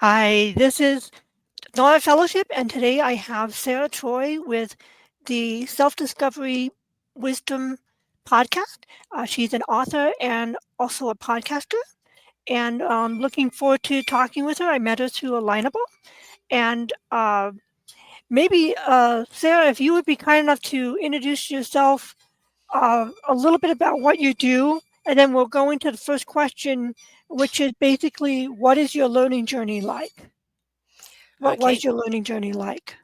Hi, this is Nara Fellowship, and today I have Sara Troy with the Self Discovery Wisdom podcast. She's an author and also a podcaster, and looking forward to talking with her. I met her through a Lineable, and maybe Sarah, if you would be kind enough to introduce yourself a little bit about what you do, and then we'll go into the first question, which is basically, what is your learning journey like? What Okay. was your learning journey like?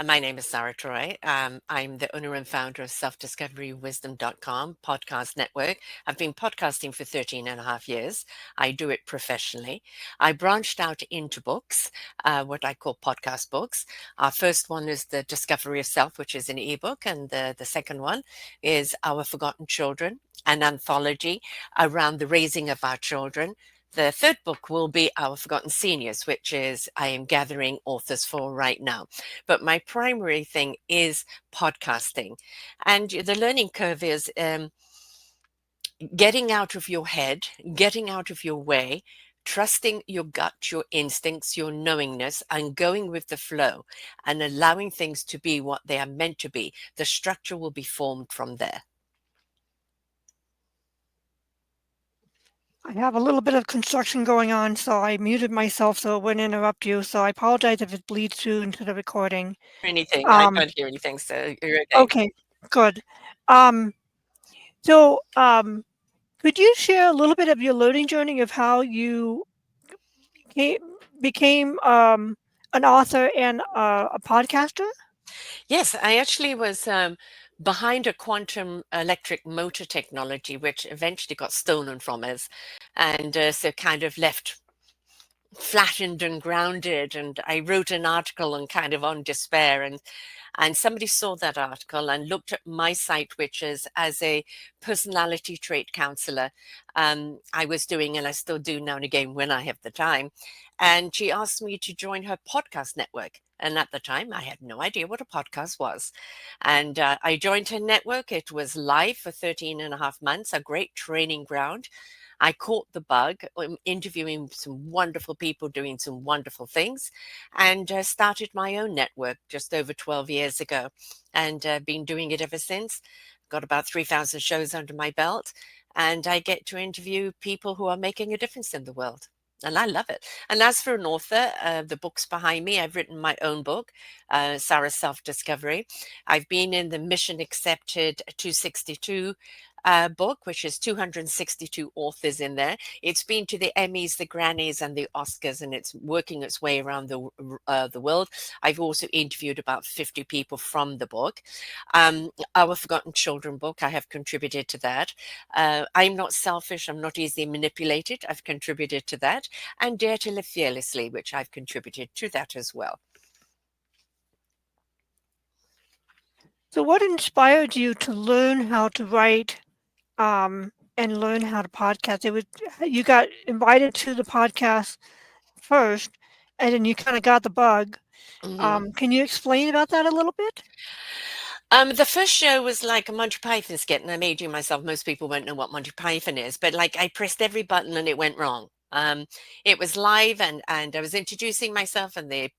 My name is Sara Troy. I'm the owner and founder of selfdiscoverywisdom.com podcast network. I've been podcasting for 13 and a half years. I do it professionally. I branched out into books, what I call podcast books. Our first one is The Discovery of Self, which is an ebook. And the second one is Our Forgotten Children, an anthology around the raising of our children. The third book will be Our Forgotten Seniors, which is I am gathering authors for right now. But my primary thing is podcasting. And the learning curve is getting out of your head, getting out of your way, trusting your gut, your instincts, your knowingness, and going with the flow and allowing things to be what they are meant to be. The structure will be formed from there. I have a little bit of construction going on, so I muted myself so it wouldn't interrupt you. So I apologize if it bleeds through into the recording. Anything, I Um, can't hear anything, so you're okay. okay, good. Um, so, could you share a little bit of your learning journey of how you came, became an author and a podcaster? Yes, I actually was behind a quantum electric motor technology, which eventually got stolen from us, and so kind of left flattened and grounded. And I wrote an article and kind of on despair, and somebody saw that article and looked at my site, which is as a personality trait counselor. I was doing, and I still do now and again when I have the time. And she asked me to join her podcast network. And at the time, I had no idea what a podcast was. And I joined her network. It was live for 13 and a half months, a great training ground. I caught the bug, interviewing some wonderful people doing some wonderful things, and started my own network just over 12 years ago, and been doing it ever since. Got about 3,000 shows under my belt, and I get to interview people who are making a difference in the world. And I love it. And as for an author, the books behind me, I've written my own book, Sara's Self Discovery. I've been in the Mission Accepted 262 book, which is 262 authors in there. It's been to the Emmys, the Grammys, and the Oscars, and it's working its way around the world. I've also interviewed about 50 people from the book. Our Forgotten Children book, I have contributed to that. I'm not selfish. I'm not easily manipulated. I've contributed to that. And Dare to Live Fearlessly, which I've contributed to that as well. So, what inspired you to learn how to write and learn how to podcast? It was you got invited to the podcast first, and then you kind of got the bug. Mhm. Can you explain about that a little bit? The first show was like a Monty Python skit, and I made you myself. Most people won't know what Monty Python is, but like I pressed every button and it went wrong. It was live, and I was introducing myself, and the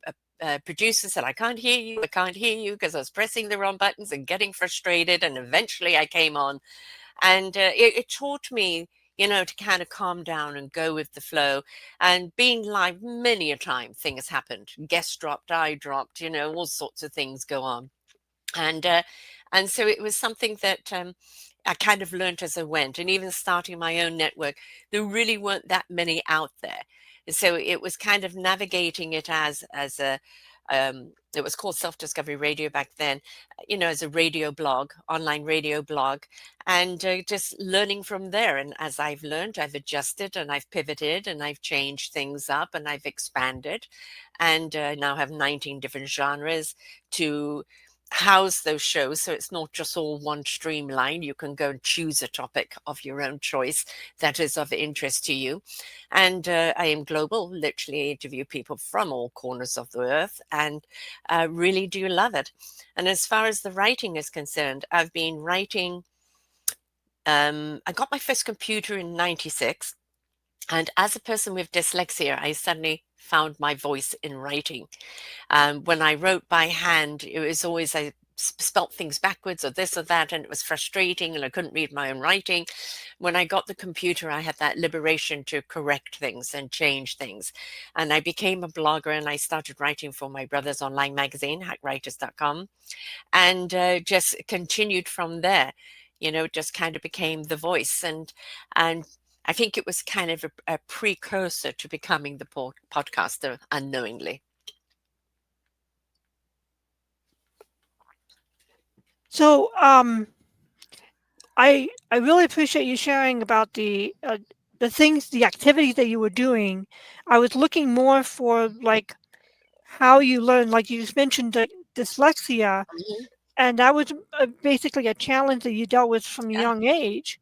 producer said, "I can't hear you. I can't hear you," because I was pressing the wrong buttons and getting frustrated. And eventually, I came on, and it taught me. To kind of calm down and go with the flow. And being live, many a time things happened. Guest dropped, I dropped, all sorts of things go on, and so it was something that I kind of learned as I went, and even starting my own network, there really weren't that many out there. And so it was kind of navigating it as a it was called Self Discovery Radio back then, as a radio blog, online radio blog, and just learning from there. And as I've learned, I've adjusted and I've pivoted and I've changed things up and I've expanded, and now have 19 different genres to house those shows, so it's not just all one streamline. You can go and choose a topic of your own choice that is of interest to you. And I am global, literally interview people from all corners of the earth, and really do love it. And as far as the writing is concerned, I've been writing. I got my first computer in '96, And as a person with dyslexia, I suddenly found my voice in writing. When I wrote by hand, it was always I spelt things backwards or this or that, and it was frustrating, and I couldn't read my own writing. When I got the computer, I had that liberation to correct things and change things. And I became a blogger, and I started writing for my brother's online magazine, hackwriters.com, and just continued from there. Just kind of became the voice, and I think it was kind of a precursor to becoming the podcaster unknowingly. So, I really appreciate you sharing about the things, the activities that you were doing. I was looking more for like how you learn. Like you just mentioned the dyslexia, Mhm. and that was basically a challenge that you dealt with from a Yeah. young age.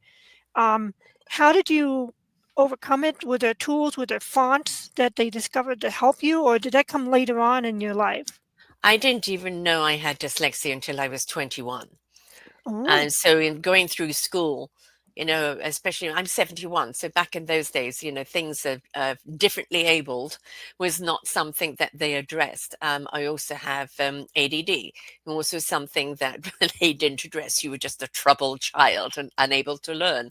Um, how did you overcome it? Were there tools? Were there fonts that they discovered to help you, or did that come later on in your life? I didn't even know I had dyslexia until I was 21. Oh, And so in going through school, especially I'm 71, so back in those days, things of differently abled was not something that they addressed. I also have ADD, also something that they didn't address. You were just a troubled child and unable to learn.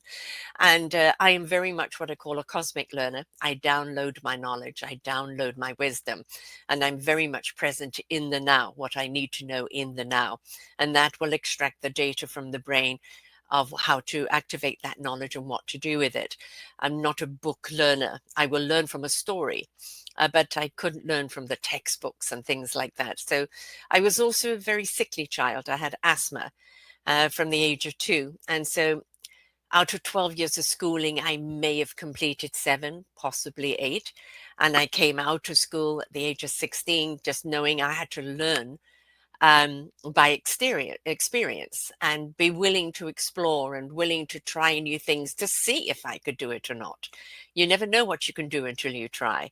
And I am very much what I call a cosmic learner. I download my knowledge, I download my wisdom, and I'm very much present in the now, what I need to know in the now. And that will extract the data from the brain of how to activate that knowledge and what to do with it. I'm not a book learner. I will learn from a story, but I couldn't learn from the textbooks and things like that. So I was also a very sickly child. I had asthma from the age of 2. And so out of 12 years of schooling, I may have completed 7, possibly 8. And I came out of school at the age of 16, just knowing I had to learn by experience and be willing to explore and willing to try new things to see if I could do it or not. You never know what you can do until you try.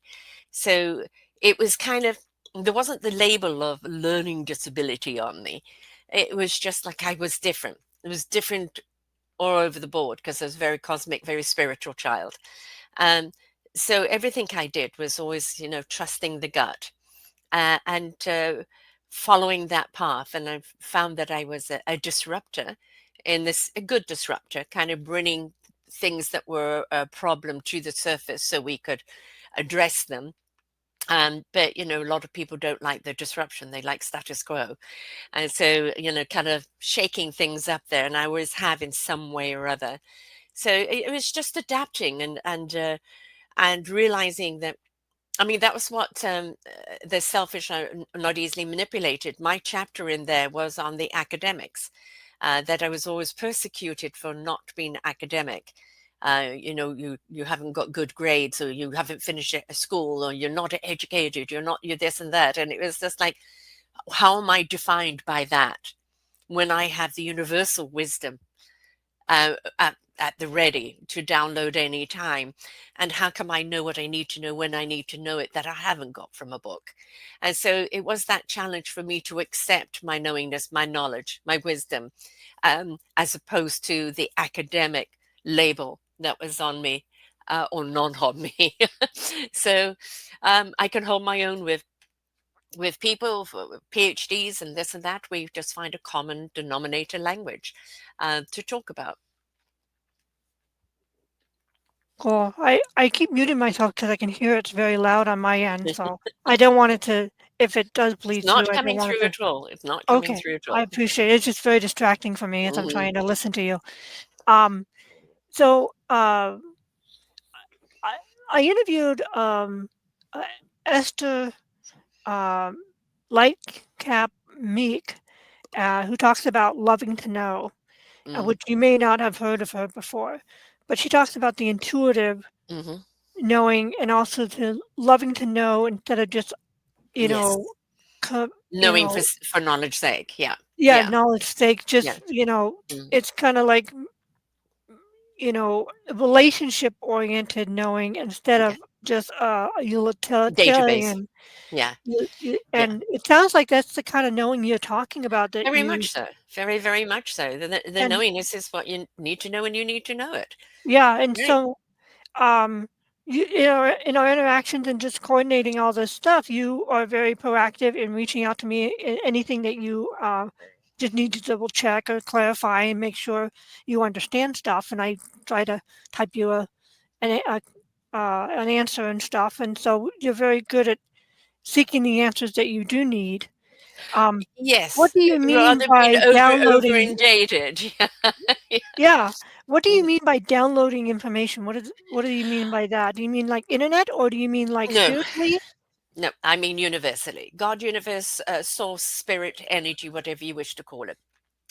So it was kind of, there wasn't the label of learning disability on me. It was just like I was different. It was different all over the board because I was very cosmic, very spiritual child. Um, so everything I did was always, trusting the gut and following that path. And I've found that I was a disruptor in this, a good disruptor, kind of bringing things that were a problem to the surface so we could address them. But a lot of people don't like the disruption; they like status quo. And so, kind of shaking things up there, and I always have in some way or other. So it was just adapting and realizing that. I mean, that was what the selfish are not easily manipulated. My chapter in there was on the academics, that I was always persecuted for not being academic. You haven't got good grades, or you haven't finished a school, or you're not educated, you're this and that, and it was just like, how am I defined by that when I have the universal wisdom at the ready to download any time? And how come I know what I need to know when I need to know it that I haven't got from a book? And so it was that challenge for me to accept my knowingness, my knowledge, my wisdom, as opposed to the academic label that was on me. Or not on me. So I can hold my own with people with PhDs and this and that. We just find a common denominator language to talk about. cool. I keep muting myself because I can hear it's very loud on my end, so I don't want it to. If it does It's bleed through, not I don't coming want it through to. at all. It's not coming Okay, through at I all. appreciate it. It's just very distracting for me as I'm Hmm. trying to listen to you. Um, so I, I interviewed uh, Esther um, Lightcap Meek, who talks about loving to know, Mm. which you may not have heard of her before, but she talks about the intuitive Hmm. knowing and also to loving to know instead of just you Yes. know co- you Knowing know for knowledge sake. Yeah. yeah, Yeah. knowledge sake, just Yeah. Mm. it's kind of like relationship oriented knowing instead Yeah. of just a Database. utilitarian. Yeah. Yeah. And it sounds like that's the kind of knowing you're talking about that Very you much so. Very, very much so. The and knowingness is what you need to know when you need to know it. yeah, and Right. so um in our interactions and just coordinating all this stuff, you are very proactive in reaching out to me in anything that you just need to double check or clarify and make sure you understand stuff. And I try to type you an answer and stuff. And so you're very good at seeking the answers that you do need. Um, what Yes, do you mean rather being by over downloading? inundated. Yeah. Yeah. What do you mean by downloading information? What do you mean by that? Do you mean like internet or do you mean like No, spiritually? no, I mean universally. God, universe, source, spirit, energy, whatever you wish to call it.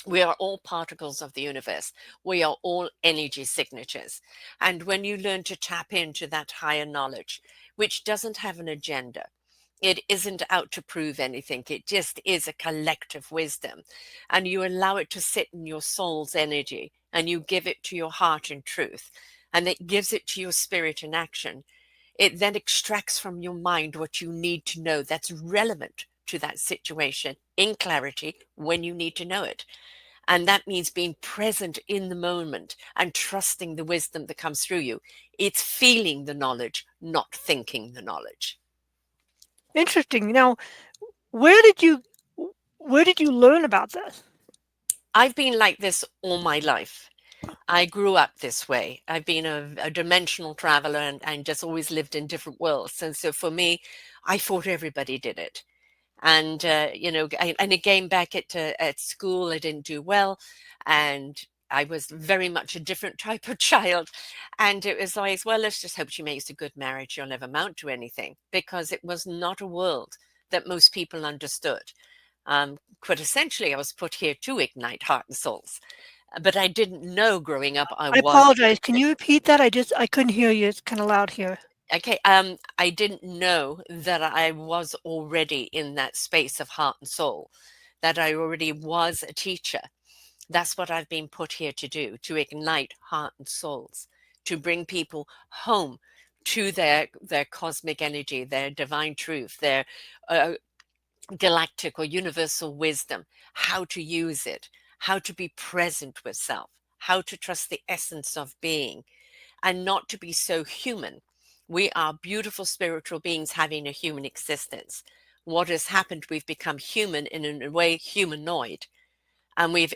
We are all particles of the universe. We are all energy signatures. And when you learn to tap into that higher knowledge, which doesn't have an agenda, it isn't out to prove anything. It just is a collective wisdom. And you allow it to sit in your soul's energy and you give it to your heart in truth. And it gives it to your spirit in action. It then extracts from your mind what you need to know that's relevant to that situation in clarity when you need to know it. And that means being present in the moment and trusting the wisdom that comes through you. It's feeling the knowledge, not thinking the knowledge. Interesting. Now, where did you where did you learn about this? I've been like this all my life. I grew up this way. I've been a dimensional traveler and just always lived in different worlds. And so for me, I thought everybody did it. And and again back at school I didn't do well, and I was very much a different type of child, and it was always, well, let's just hope she makes a good marriage, she'll never amount to anything, because it was not a world that most people understood. Quite essentially, I was put here to ignite heart and souls, but I didn't know growing up I I was. apologize. Can you repeat that? I couldn't hear you. It's kind of loud here. Okay, I didn't know that I was already in that space of heart and soul, that I already was a teacher. That's what I've been put here to do, to ignite heart and souls, to bring people home to their cosmic energy, their divine truth, their uh, galactic or universal wisdom, how to use it, how to be present with self, how to trust the essence of being, and not to be so human. We are beautiful spiritual beings having a human existence. What has happened, we've become human in a way humanoid, and we've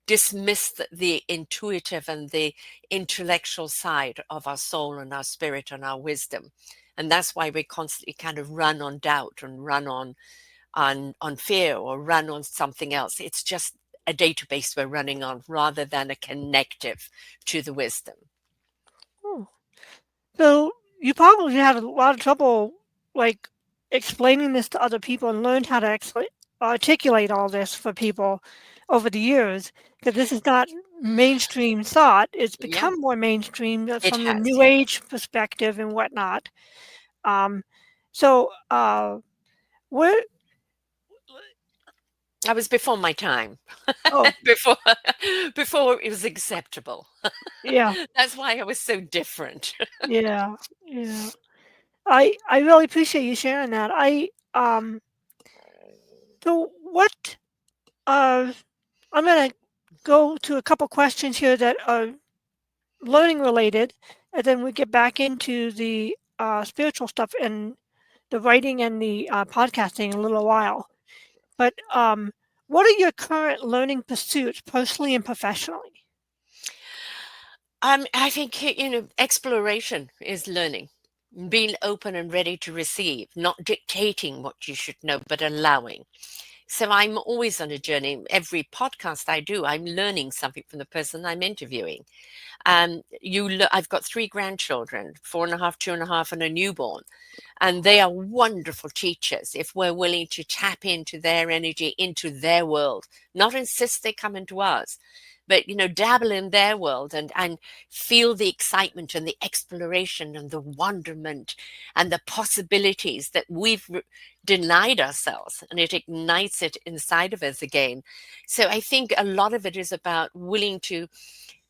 dismissed the intuitive and the intellectual side of our soul and our spirit and our wisdom. And that's why we constantly kind of run on doubt and run on fear or run on something else. It's just a database we're running on rather than a connective to the wisdom. Oh. So you probably had a lot of trouble, like explaining this to other people and learned how to articulate all this for people over the years, because this is not mainstream thought. It's Yeah, become more mainstream it from the has. New Yeah. Age perspective and whatnot. Um, so, where? I was before my time. Oh, before before it was acceptable. yeah, That's why I was so different. yeah, yeah. I really appreciate you sharing that. So what? Uh, I'm gonna go to a couple questions here that are learning related, and then we get back into the spiritual stuff and the writing and the podcasting in a little while. But what are your current learning pursuits, personally and professionally? I think, exploration is learning, being open and ready to receive, not dictating what you should know, but allowing. So I'm always on a journey. Every podcast I do, I'm learning something from the person I'm interviewing. I've got three grandchildren, 4.5, 2.5, and a newborn. And they are wonderful teachers if we're willing to tap into their energy, into their world, not insist they come into ours, but dabble in their world and feel the excitement and the exploration and the wonderment and the possibilities that we've denied ourselves, and it ignites it inside of us again. So I think a lot of it is about willing to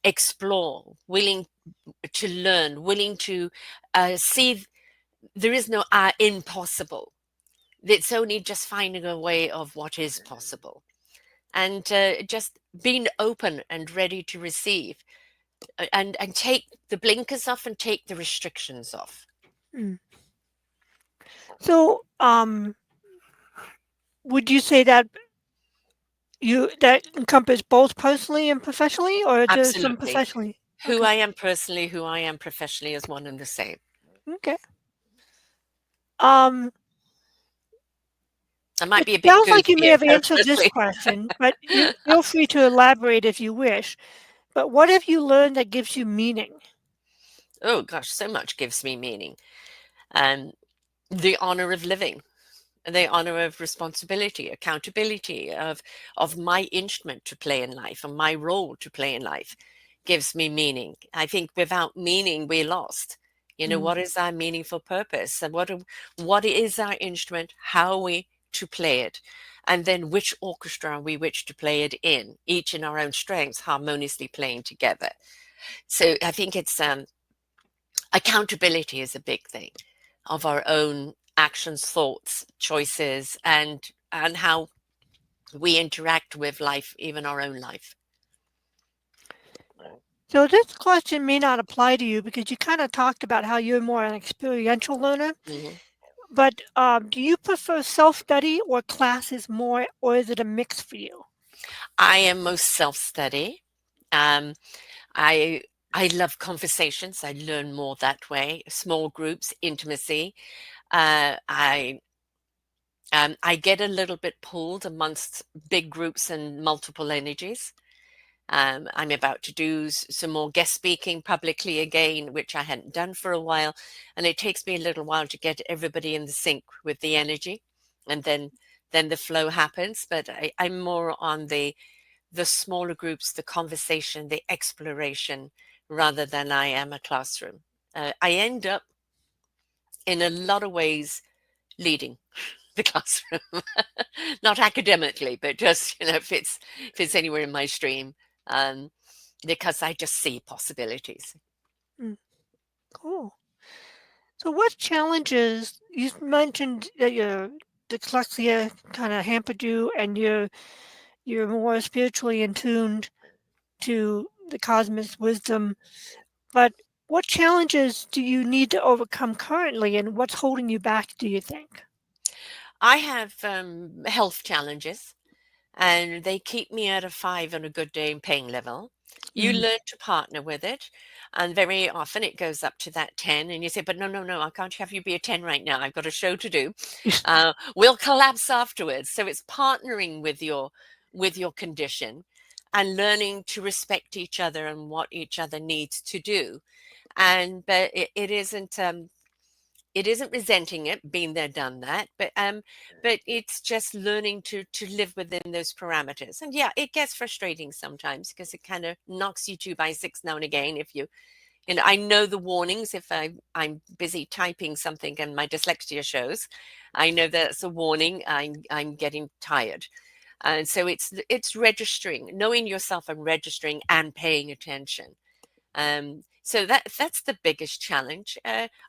explore, willing to learn, willing to see there is no impossible. It's only just finding a way of what is possible, and just being open and ready to receive. and take the blinkers off and take the restrictions off. Mm. So, would you say that that encompass both personally and professionally, or just some Absolutely. professionally? Who Okay. I am personally, who I am professionally is one and the same. Okay. Um, I might it be a bit sounds like you may goofy have answered this personally. question, but you feel free to elaborate if you wish. But what have you learned that gives you meaning? Oh gosh, so much gives me meaning. Um, the honor of living, the honor of responsibility, accountability, of my instrument to play in life and my role to play in life gives me meaning. I think without meaning, we're lost. Mm. What is our meaningful purpose? And what is our instrument? How are we to play it? And then which orchestra are we which to play it in, each in our own strengths, harmoniously playing together. So I think it's accountability is a big thing of our own actions, thoughts, choices, and how we interact with life, even our own life. So this question may not apply to you because you kind of talked about how you're more an experiential learner. Mhm. But do you prefer self-study or classes more, or is it a mix for you? I am most self-study. Um, I I love conversations. I learn more that way. Small groups, intimacy. I get a little bit pulled amongst big groups and multiple energies. I'm about to do some more guest speaking publicly again, which I hadn't done for a while, and it takes me a little while to get everybody in the sync with the energy, and then the flow happens. But I'm more on the smaller groups, the conversation, the exploration, rather than I am a classroom. I end up in a lot of ways leading the classroom, not academically, but just if it's anywhere in my stream, um, because I just see possibilities. Mm, cool. So what challenges you mentioned that your dyslexia kind of hampered you, and you're more spiritually attuned to the cosmic wisdom. But what challenges do you need to overcome currently, and what's holding you back, do you think? I have health challenges, and they keep me at a 5 on a good day in pain level. You Mm. learn to partner with it, and very often it goes up to that 10, and you say, "But no, no, no, I can't have you be a 10 right now. I've got a show to do. We'll collapse afterwards." So it's partnering with your condition and learning to respect each other and what each other needs to do. And but it isn't resenting it, been there, done that, but it's just learning to live within those parameters. And yeah, it gets frustrating sometimes because it kind of knocks you 2 by 6 now and again. If I know the warnings if I'm busy typing something and my dyslexia shows. I know that's a warning. I'm getting tired. And so it's registering, knowing yourself and registering and paying attention. So that's the biggest challenge.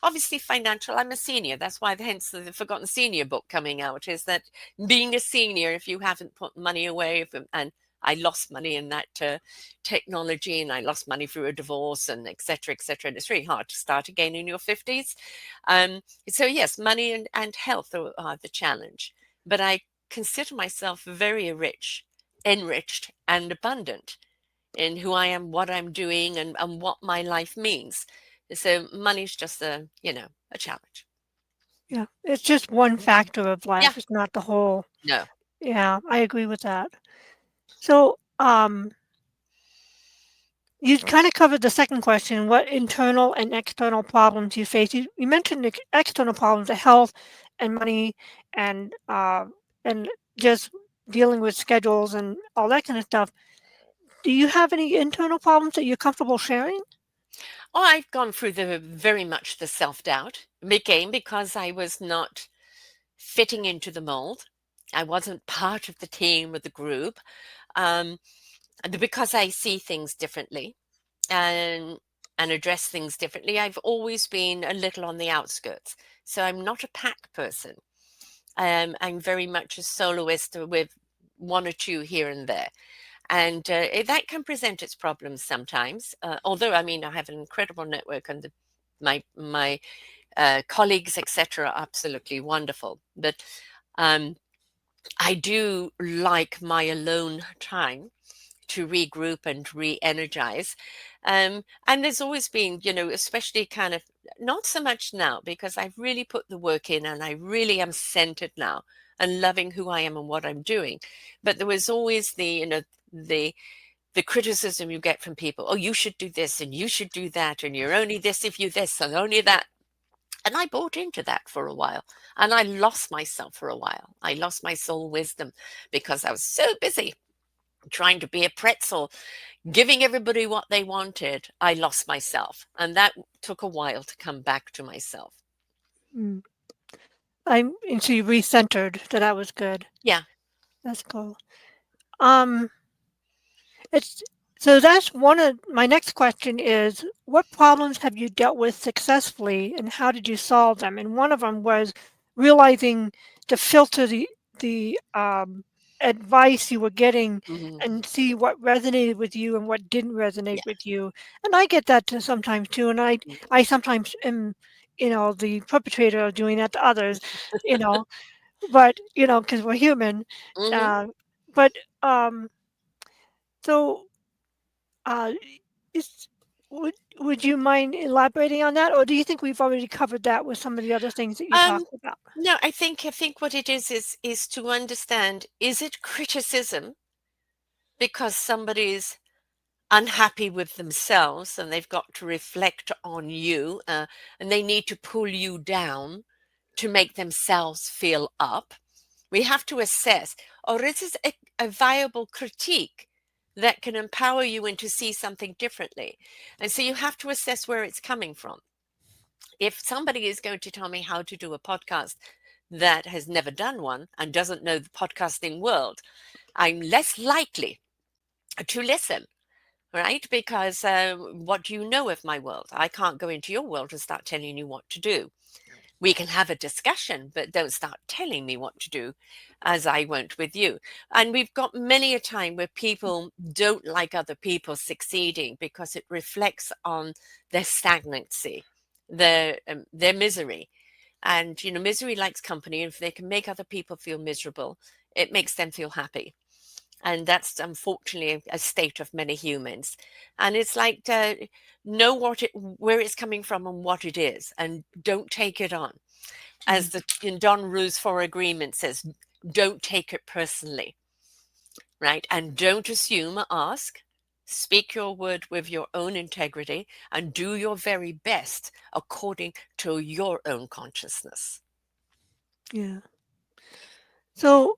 Obviously, financial. I'm a senior. That's why, hence the Forgotten Senior book coming out. Is that being a senior, if you haven't put money away, and I lost money in that technology, and I lost money through a divorce, and etc. etc. And it's really hard to start again in your 50s. So yes, money and health are the challenge. But I consider myself very rich, enriched, and abundant in who I am, what I'm doing, and what my life means. So money's just a challenge. Yeah, it's just one factor of Yeah, life, it's not the whole. no. Yeah, I agree with that. So, you kind of covered the second question, what internal and external problems you face. You mentioned the external problems, the health and money, and just dealing with schedules and all that kind of stuff. Do you have any internal problems that you're comfortable sharing? Oh, I've gone through the very much the self-doubt. Again, because I was not fitting into the mold. I wasn't part of the team or the group. Um, and because I see things differently and and address things differently, I've always been a little on the outskirts. So I'm not a pack person. I'm very much a soloist with one or two here and there. And that can present its problems sometimes. Although, I mean, I have an incredible network, and my colleagues, etc., are absolutely wonderful. But um, I do like my alone time to regroup and re-energize. And there's always been, especially kind of not so much now because I've really put the work in and I really am centered now and loving who I am and what I'm doing. But there was always the the criticism you get from people. Oh, you should do this and you should do that, and you're only this if you this and only that. And I bought into that for a while, and I lost myself for a while. I lost my soul wisdom because I was so busy trying to be a pretzel, giving everybody what they wanted. I lost myself, and that took a while to come back to myself. Mm. And so you recentered, so that was good. Yeah. That's cool. Um, it's so that's one of my next question is what problems have you dealt with successfully and how did you solve them? And one of them was realizing to filter the advice you were getting Hmm. and see what resonated with you and what didn't resonate Yeah. with you. And I get that sometimes too. And I sometimes am, the perpetrator of doing that to others, you know, but, because we're human. Hmm. Uh, but so uh, is would you mind elaborating on that, or do you think we've already covered that with some of the other things that you Um, talked about? no, I think what it is to understand, is it criticism because somebody's unhappy with themselves and they've got to reflect on you, and they need to pull you down to make themselves feel up? We have to assess, or is this a viable critique that can empower you and to see something differently? And so you have to assess where it's coming from. If somebody is going to tell me how to do a podcast that has never done one and doesn't know the podcasting world, I'm less likely to listen, right? Because what do you know of my world? I can't go into your world and start telling you what to do. We can have a discussion, but don't start telling me what to do, as I won't with you. And we've got many a time where people don't like other people succeeding because it reflects on their stagnancy, their misery. And misery likes company, and if they can make other people feel miserable, it makes them feel happy. And that's unfortunately a state of many humans. And it's like, know where it's coming from and what it is, and don't take it on. Mm, As the in Don Rue's Four Agreement says, don't take it personally, right? And don't assume, ask. Speak your word with your own integrity and do your very best according to your own consciousness. yeah. So,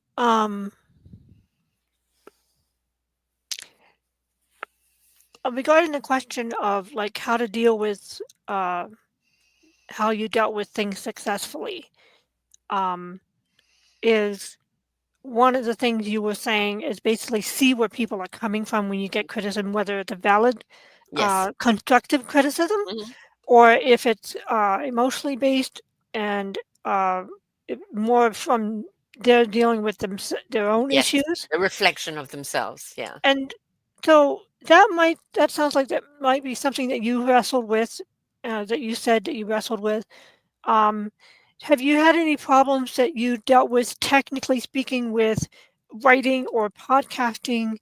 regarding the question of like how to deal with uh, how you dealt with things successfully, um, is one of the things you were saying is basically see where people are coming from when you get criticism, whether it's a valid, Yes. constructive criticism, Mhm. or if it's emotionally based and uh, more from they're dealing with their own Yes. issues. A reflection of themselves. Yeah. And so that sounds like that might be something that you wrestled with, that you said that you wrestled with. Um, have you had any problems that you dealt with, technically speaking, with writing or podcasting,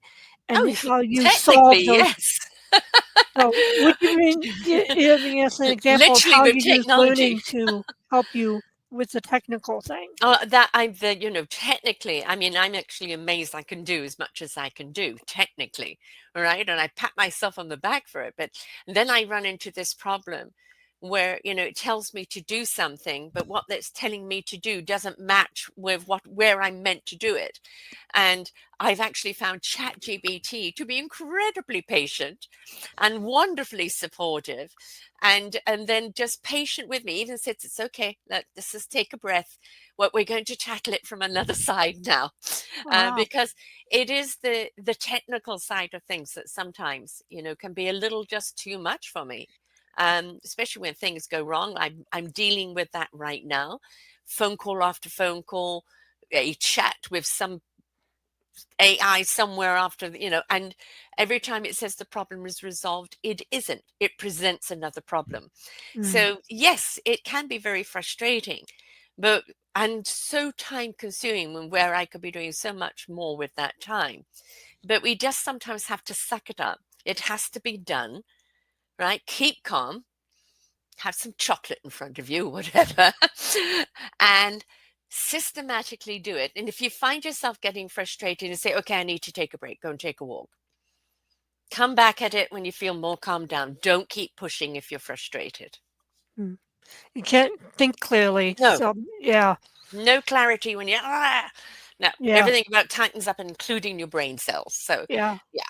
and Oh, how you technically, solve those? yes. So, would you give me us an example of Literally how the you use technology. learning to help you with the technical things? That I'm the, technically, I mean, I'm actually amazed I can do as much as I can do technically, right? And I pat myself on the back for it. But then I run into this problem where, it tells me to do something, but what that's telling me to do doesn't match with where I'm meant to do it. And I've actually found ChatGPT to be incredibly patient and wonderfully supportive, and then just patient with me, even says it's okay, let's just take a breath. What we're going to tackle it from another side now, Wow. because it is the technical side of things that sometimes can be a little just too much for me. Especially when things go wrong. I'm dealing with that right now. Phone call after phone call, a chat with some AI somewhere after, and every time it says the problem is resolved, it isn't. It presents another problem. Mm, So, yes, it can be very frustrating, but and so time consuming when where I could be doing so much more with that time. But we just sometimes have to suck it up. It has to be done, right? Keep calm, have some chocolate in front of you, whatever, and systematically do it. And if you find yourself getting frustrated and say, okay, I need to take a break, go and take a walk. Come back at it when you feel more calmed down. Don't keep pushing if you're frustrated. mm. You can't think clearly. No, So yeah, no clarity when you're, no, yeah, everything about tightens up, including your brain cells. So, yeah. yeah.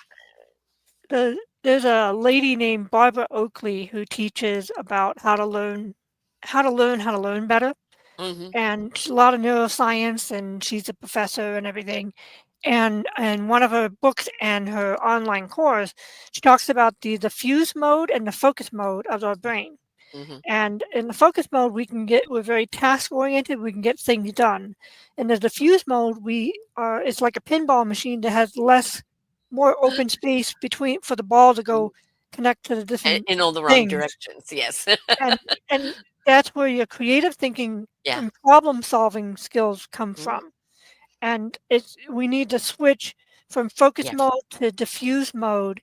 There's a lady named Barbara Oakley who teaches about how to learn better, Hmm. and a lot of neuroscience, and she's a professor and everything. And one of her books and her online course, she talks about the diffuse mode and the focus mode of our brain. Hmm. And in the focus mode, we're very task oriented. We can get things done. In the diffuse mode, it's like a pinball machine that has more open space between for the ball to go connect to the different In all the wrong things. directions. Yes. And and that's where your creative thinking Yeah. and problem solving skills come Mhm. from. And we need to switch from focus Yeah. mode to diffuse mode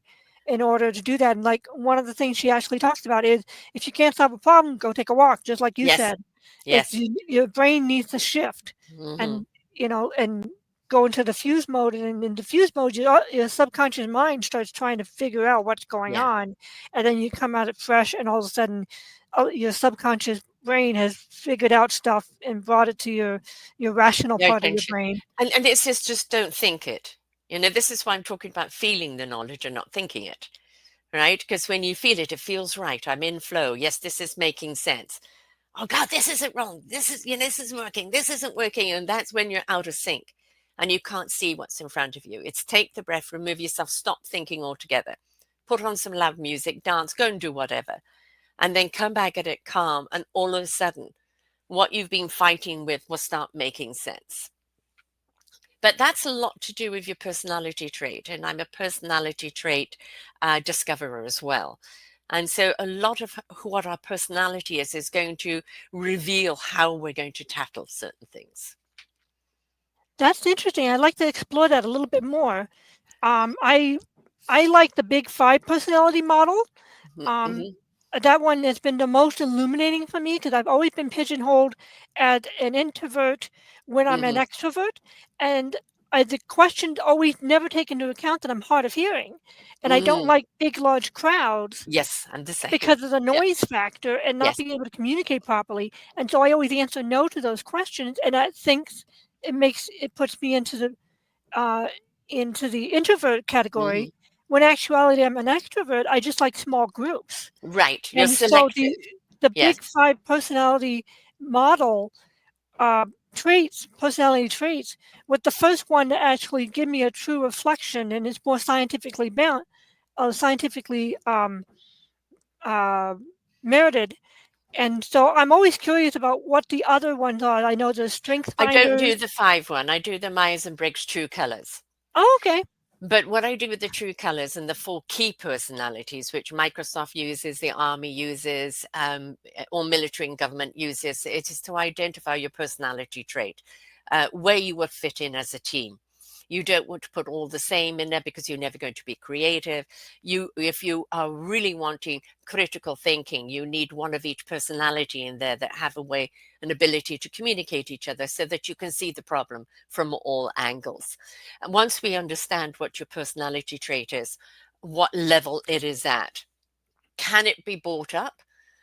in order to do that. And like one of the things she actually talks about is if you can't solve a problem, go take a walk, just like you Yes. said. Yes. Your brain needs to shift Hmm. and and go into diffuse mode. And in diffuse mode, your subconscious mind starts trying to figure out what's going Yeah. on, and then you come at it fresh, and all of a sudden, your subconscious brain has figured out stuff and brought it to your rational Your part of your attention. brain. And it says just don't think it. This is why I'm talking about feeling the knowledge and not thinking it, right? Because when you feel it, it feels right. I'm in flow. Yes, this is making sense. Oh God, this isn't wrong. This is working. This isn't working. And that's when you're out of sync and you can't see what's in front of you. It's take the breath, remove yourself, stop thinking altogether. Put on some loud music, dance, go and do whatever. And then come back at it calm. And all of a sudden, what you've been fighting with will start making sense. But that's a lot to do with your personality trait. And I'm a personality trait discoverer as well. And so a lot of what our personality is going to reveal how we're going to tackle certain things. That's interesting. I'd like to explore that a little bit more. Um, I I like the Big Five personality model. Um, Mm-hmm. that one has been the most illuminating for me because I've always been pigeonholed as an introvert when I'm an Mm-hmm. extrovert, and the question always never take into account that I'm hard of hearing, and I don't Mm. like big, large crowds Yes, I'm the same. because of the Yeah. noise factor and not Yes. being able to communicate properly. And so I always answer no to those questions, and I think it puts me uh, into the introvert Hmm. category. When actuality I'm an extrovert, I just like small groups. Right. You're And so selective. the Yes. big five personality model personality traits, with the first one to actually give me a true reflection and is more scientifically uh, merited. And so I'm always curious about what the other ones are. I know there's strength I don't do finders. the five one. I do the Myers-Briggs true colors. Oh, okay. But what I do with the true colors and the four key personalities, which Microsoft uses, the Army uses, or military and government uses, it is to identify your personality trait, where you would fit in as a team. You don't want to put all the same in there because you're never going to be creative. If you are really wanting critical thinking, you need one of each personality in there that have a way, an ability to communicate each other so that you can see the problem from all angles. And once we understand what your personality trait is, what level it is at, can it be brought up?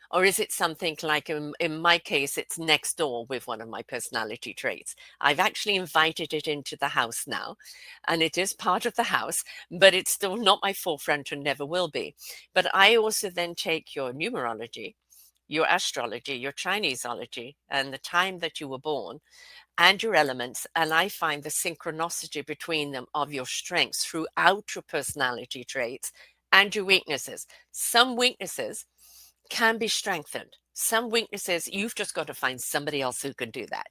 Or is it something like, in my case, it's next door with one of my personality traits? I've actually invited it into the house now, and it is part of the house, but it's still not my forefront and never will be. But I also then take your numerology, your astrology, your Chineseology, and the time that you were born, and your elements, and I find the synchronicity between them of your strengths throughout your personality traits and your weaknesses. Some weaknesses can be strengthened. Some weaknesses, you've just got to find somebody else who can do that.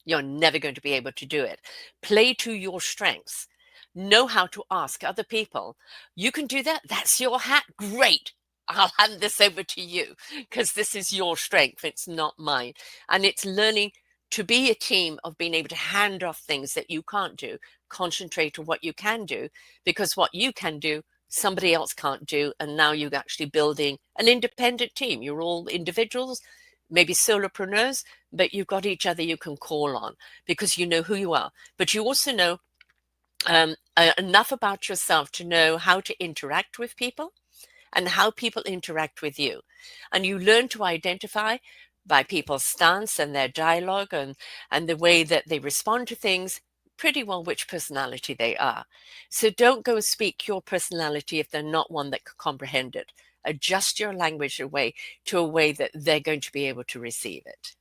You're never going to be able to do it. Play to your strengths. know how to ask other people, you can do that. That's your hat. Great. I'll hand this over to you because this is your strength. It's not mine. And it's learning to be a team of being able to hand off things that you can't do, concentrate on what you can do, because what you can do, somebody else can't do. And now you're actually building an independent team. You're all individuals, maybe solopreneurs, but you've got each other you can call on because you know who you are. But you also know enough about yourself to know how to interact with people and how people interact with you. And you learn to identify by people's stance and their dialogue and the way that they respond to things pretty well which personality they are. So don't go speak your personality if they're not one that can comprehend it. Adjust your language away to a way that they're going to be able to receive it.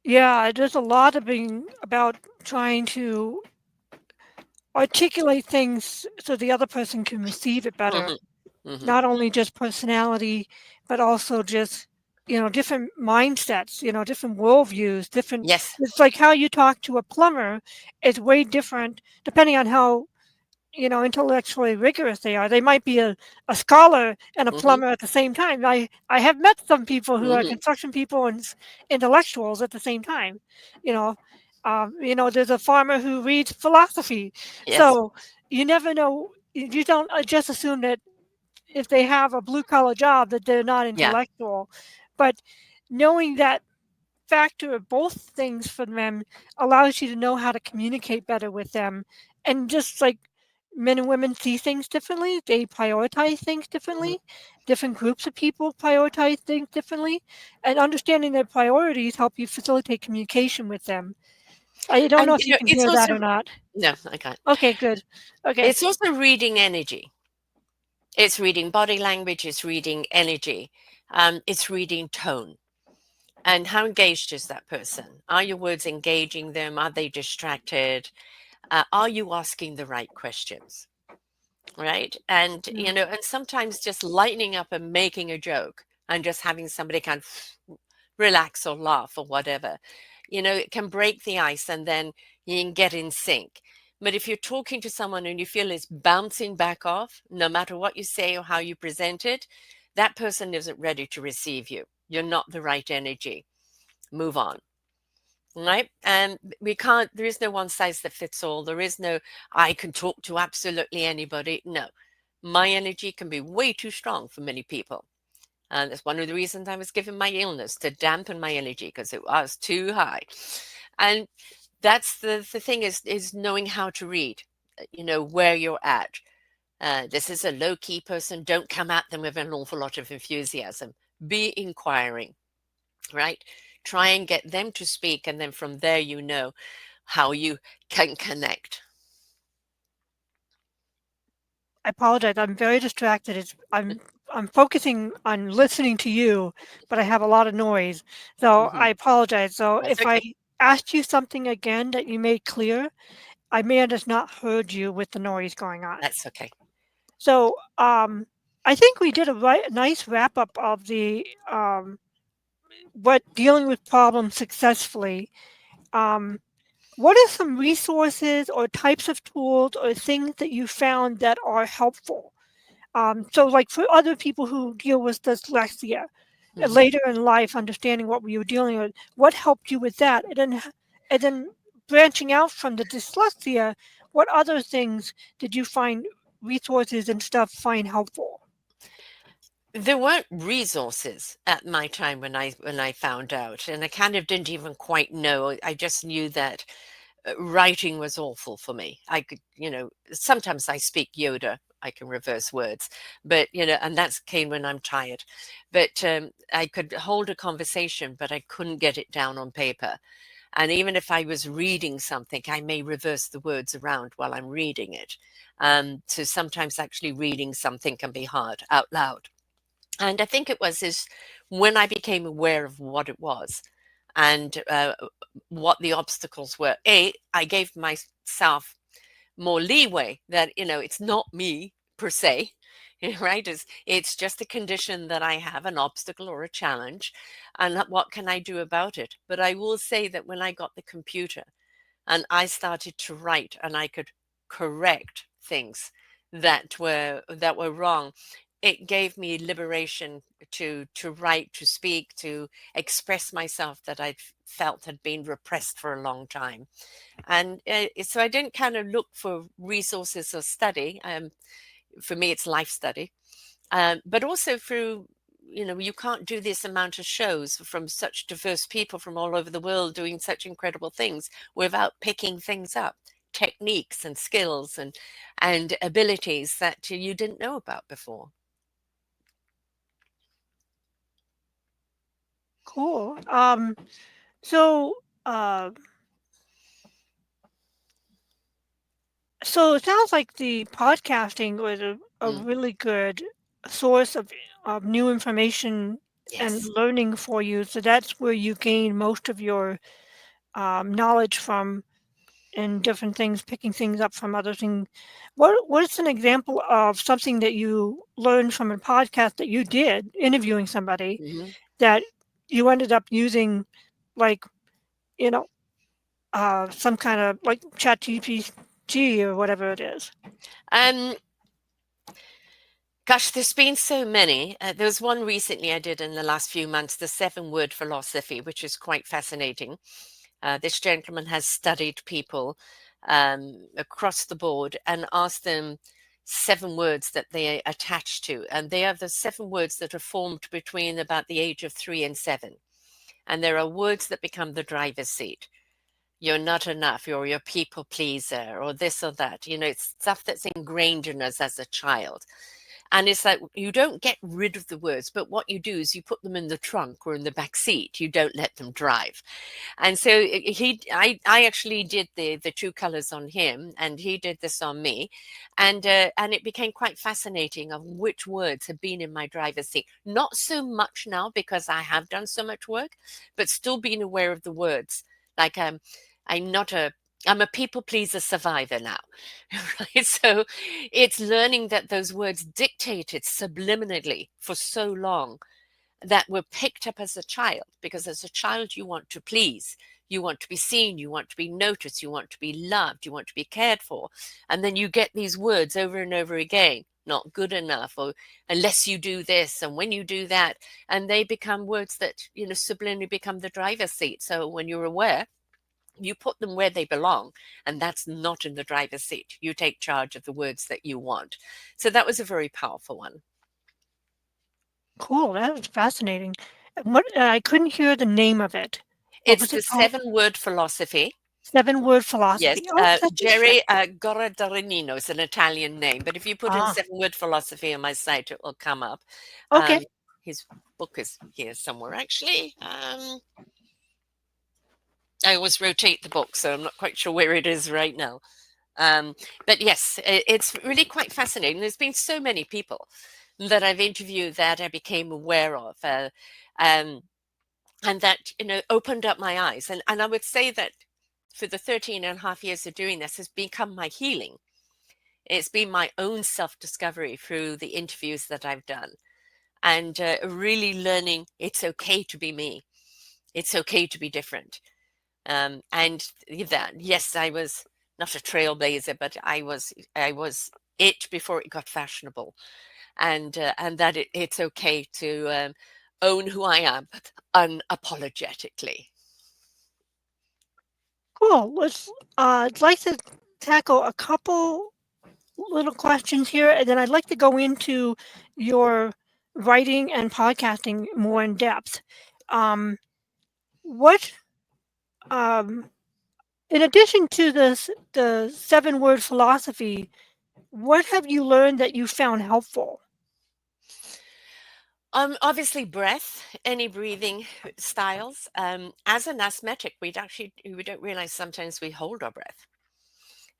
Yeah, there's a lot of being about trying to articulate things so the other person can receive it better. Hmm. Hmm. Not only just personality, but also just, different mindsets, different worldviews, different. Yes. It's like how you talk to a plumber is way different depending on how intellectually rigorous they are. They might be a scholar and a Hmm. plumber at the same time. I have met some people who are Hmm. construction people and intellectuals at the same time. You know, there's a farmer who reads philosophy. Yes. So you never know. You don't just assume that if they have a blue collar job that they're not Yeah. intellectual, but knowing that factor of both things for them allows you to know how to communicate better with them. And just like men and women see things differently, they prioritize things Mhm. differently. Different groups of people prioritize things differently. And understanding their priorities help you facilitate communication with them. I don't And know if you can it's hear that also, or not. no, I can't. Okay, good. Okay. It's also reading energy. It's reading body language, it's reading energy, it's reading tone. And how engaged is that person? Are your words engaging them? Are they distracted? Are you asking the right questions? Right. And, Yeah. and sometimes just lightening up and making a joke and just having somebody kind of relax or laugh or whatever, it can break the ice and then you can get in sync. But if you're talking to someone and you feel it's bouncing back off, no matter what you say or how you present it, that person isn't ready to receive you. You're not the right energy. Move on. Right. And we can't, there is no one size that fits all. There is no, I can talk to absolutely anybody. No, my energy can be way too strong for many people. And that's one of the reasons I was given my illness to dampen my energy because it was too high. And that's the thing is knowing how to read, where you're at. This is a low key person. Don't come at them with an awful lot of enthusiasm. Be inquiring, right? Try and get them to speak. And then from there, how you can connect. I apologize. I'm very distracted. I'm focusing on listening to you, but I have a lot of noise. So Hmm. I apologize. So That's if I okay. asked you something again that you made clear, I may have just not heard you with the noise going on. That's okay. So I think we did a nice wrap up of the what dealing with problems successfully. Um, what are some resources or types of tools or things that you found that are helpful? So, like for other people who deal with dyslexia Hmm. later in life, understanding what we were dealing with, what helped you with that, and then branching out from the dyslexia, what other things did you find resources and stuff find helpful? There weren't resources at my time when I found out, and I kind of didn't even quite know. I just knew that writing was awful for me. I could, sometimes I speak Yoda. I can reverse words, but and that's came when I'm tired. But I could hold a conversation, but I couldn't get it down on paper. And even if I was reading something, I may reverse the words around while I'm reading it. So sometimes actually reading something can be hard out loud. And I think it was is when I became aware of what it was and what the obstacles were. I gave myself more leeway that, it's not me per se, right? It's just a condition that I have, an obstacle or a challenge. And what can I do about it? But I will say that when I got the computer, and I started to write, and I could correct things that were wrong. It gave me liberation to write, to speak, to express myself that I felt had been repressed for a long time. And so I didn't kind of look for resources or study. For me, it's life study, but also through, you can't do this amount of shows from such diverse people from all over the world doing such incredible things without picking things up, techniques and skills and abilities that you didn't know about before. Cool. So, uh, so it sounds like the podcasting was a Mm, really good source of new information and yes. learning for you. So that's where you gain most of your knowledge from and different things, picking things up from other things. What's an example of something that you learned from a podcast that you did interviewing somebody Mhm. that you ended up using, like, you know, some kind of like ChatGPT or whatever it is? Um, Gosh, there's been so many. There was one recently I did in the last few months, the 7 word philosophy, which is quite fascinating. This gentleman has studied people across the board and asked them 7 words that they attach to. And they are the 7 words that are formed between about the age of 3 and 7. And there are words that become the driver's seat. You're not enough, you're your people pleaser, or this or that. It's stuff that's ingrained in us as a child. And it's like you don't get rid of the words, but what you do is you put them in the trunk or in the back seat. You don't let them drive. And so I actually did the true colors on him, and he did this on me, and it became quite fascinating of which words have been in my driver's seat. Not so much now because I have done so much work, but still being aware of the words. Like I'm not a I'm a people pleaser survivor now, right? So it's learning that those words dictated subliminally for so long that were picked up as a child, because as a child you want to please, you want to be seen, you want to be noticed, you want to be loved, you want to be cared for, and then you get these words over and over again, not good enough, or unless you do this and when you do that, and they become words that subliminally become the driver's seat. So when you're aware, you put them where they belong, and that's not in the driver's seat. You take charge of the words that you want. So that was a very powerful one. Cool, that was fascinating. What I couldn't hear the name of it. What It's was the it called? 7 word philosophy. 7 word Yes, philosophy. Oh, that's interesting. Jerry Goradarino is an Italian name, but if you put in Ah, 7 word philosophy on my site, it will come up. okay. His book is here somewhere, actually. I always rotate the book, so I'm not quite sure where it is right now. Um, but yes, it's really quite fascinating. There's been so many people that I've interviewed that I became aware of, um, and that opened up my eyes. And I would say that for the 13 and a half years of doing this has become my healing. It's been my own self-discovery through the interviews that I've done, and really learning it's okay to be me. It's okay to be different. And that, yes, I was not a trailblazer, but I was it before it got fashionable, and that it's okay to own who I am unapologetically. Cool. I'd like to tackle a couple little questions here, and then I'd like to go into your writing and podcasting more in depth. Um, what, um, in addition to the 7 word philosophy, what have you learned that you found helpful? Obviously, breath, any breathing styles. As an asthmatic, we don't realize sometimes we hold our breath,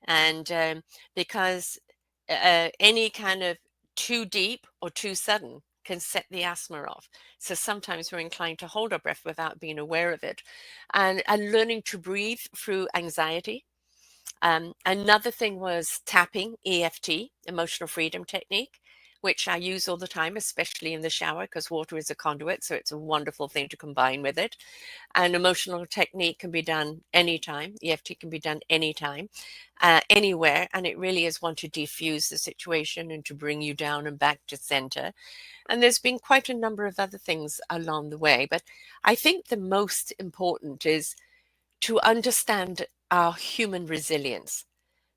and because any kind of too deep or too sudden can set the asthma off. So sometimes we're inclined to hold our breath without being aware of it, and learning to breathe through anxiety. Another thing was tapping, EFT, emotional freedom technique. which I use all the time, especially in the shower, because water is a conduit. So it's a wonderful thing to combine with it. An emotional technique can be done anytime. EFT can be done anytime, anywhere. And it really is one to defuse the situation and to bring you down and back to center. And there's been quite a number of other things along the way. But I think the most important is to understand our human resilience,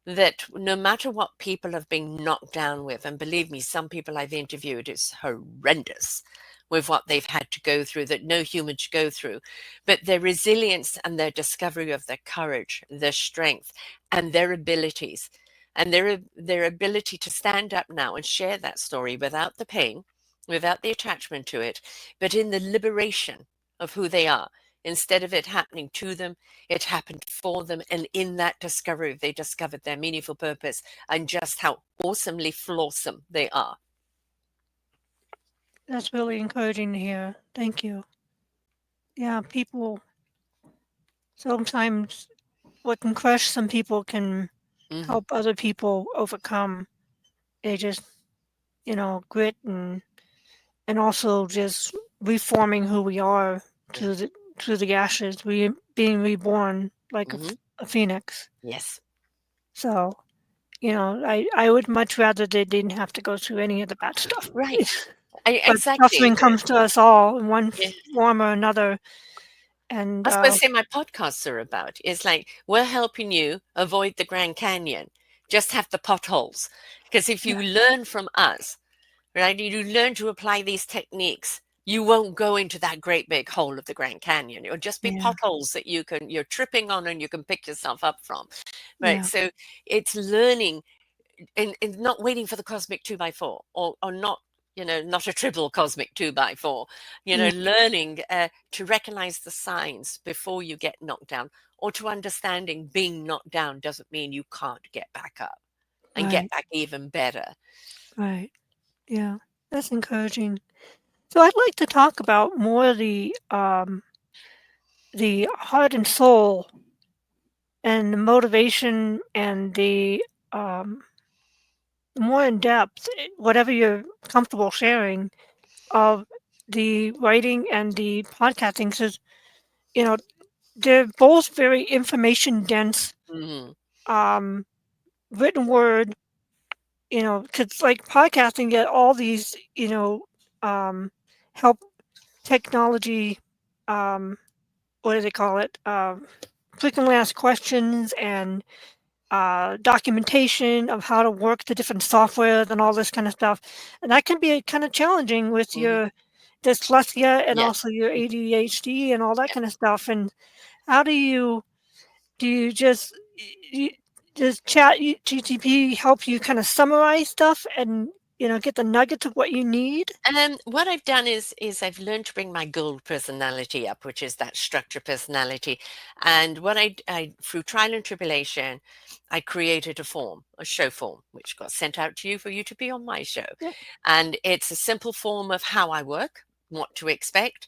that no matter what people have been knocked down with, and believe me, some people I've interviewed, it's horrendous with what they've had to go through that no human should go through, but their resilience and their discovery of their courage, their strength, and their abilities, and their ability to stand up now and share that story without the pain, without the attachment to it, but in the liberation of who they are. Instead of it happening to them, it happened for them. And in that discovery, they discovered their meaningful purpose and just how awesomely flawsome they are. That's really encouraging to hear. Thank you. Yeah, people sometimes what can crush some people can Hmm. help other people overcome. They just, grit and also just reforming who we are Yeah. to the ashes, being reborn like Hmm. a phoenix. Yes. So, I would much rather they didn't have to go through any of the bad stuff. Right. But Exactly. suffering comes to us all in one Yeah. form or another. And That's what I say my podcasts are about. It's like we're helping you avoid the Grand Canyon. Just have the potholes. Because if yeah, you learn from us, right, you learn to apply these techniques, you won't go into that great big hole of the Grand Canyon. It'll just be yeah, potholes that you're tripping on and you can pick yourself up from. Right. yeah, So it's learning and not waiting for the cosmic two by four, or not, not a triple cosmic two by four, yeah, learning to recognize the signs before you get knocked down, or to understanding being knocked down doesn't mean you can't get back up and get right, back even better. right, yeah. That's encouraging. So I'd like to talk about more the heart and soul and the motivation and the um, more in depth, whatever you're comfortable sharing of the writing and the podcasting. Because you know they're both very information dense, Hmm. um, written word. Because like podcasting, get all these um, help technology. Um, what do they call it? Frequently asked questions and documentation of how to work the different software and all this kind of stuff. And that can be kind of challenging with Hmm. your dyslexia and Yes. also your ADHD and all that Yeah. kind of stuff. And how do you just you, does chat GTP help you kind of summarize stuff and get the nuggets of what you need? What I've done is I've learned to bring my gold personality up, which is that structure personality. And what I through trial and tribulation, I created a form, a show form, which got sent out to you for you to be on my show. Yeah, And it's a simple form of how I work, what to expect,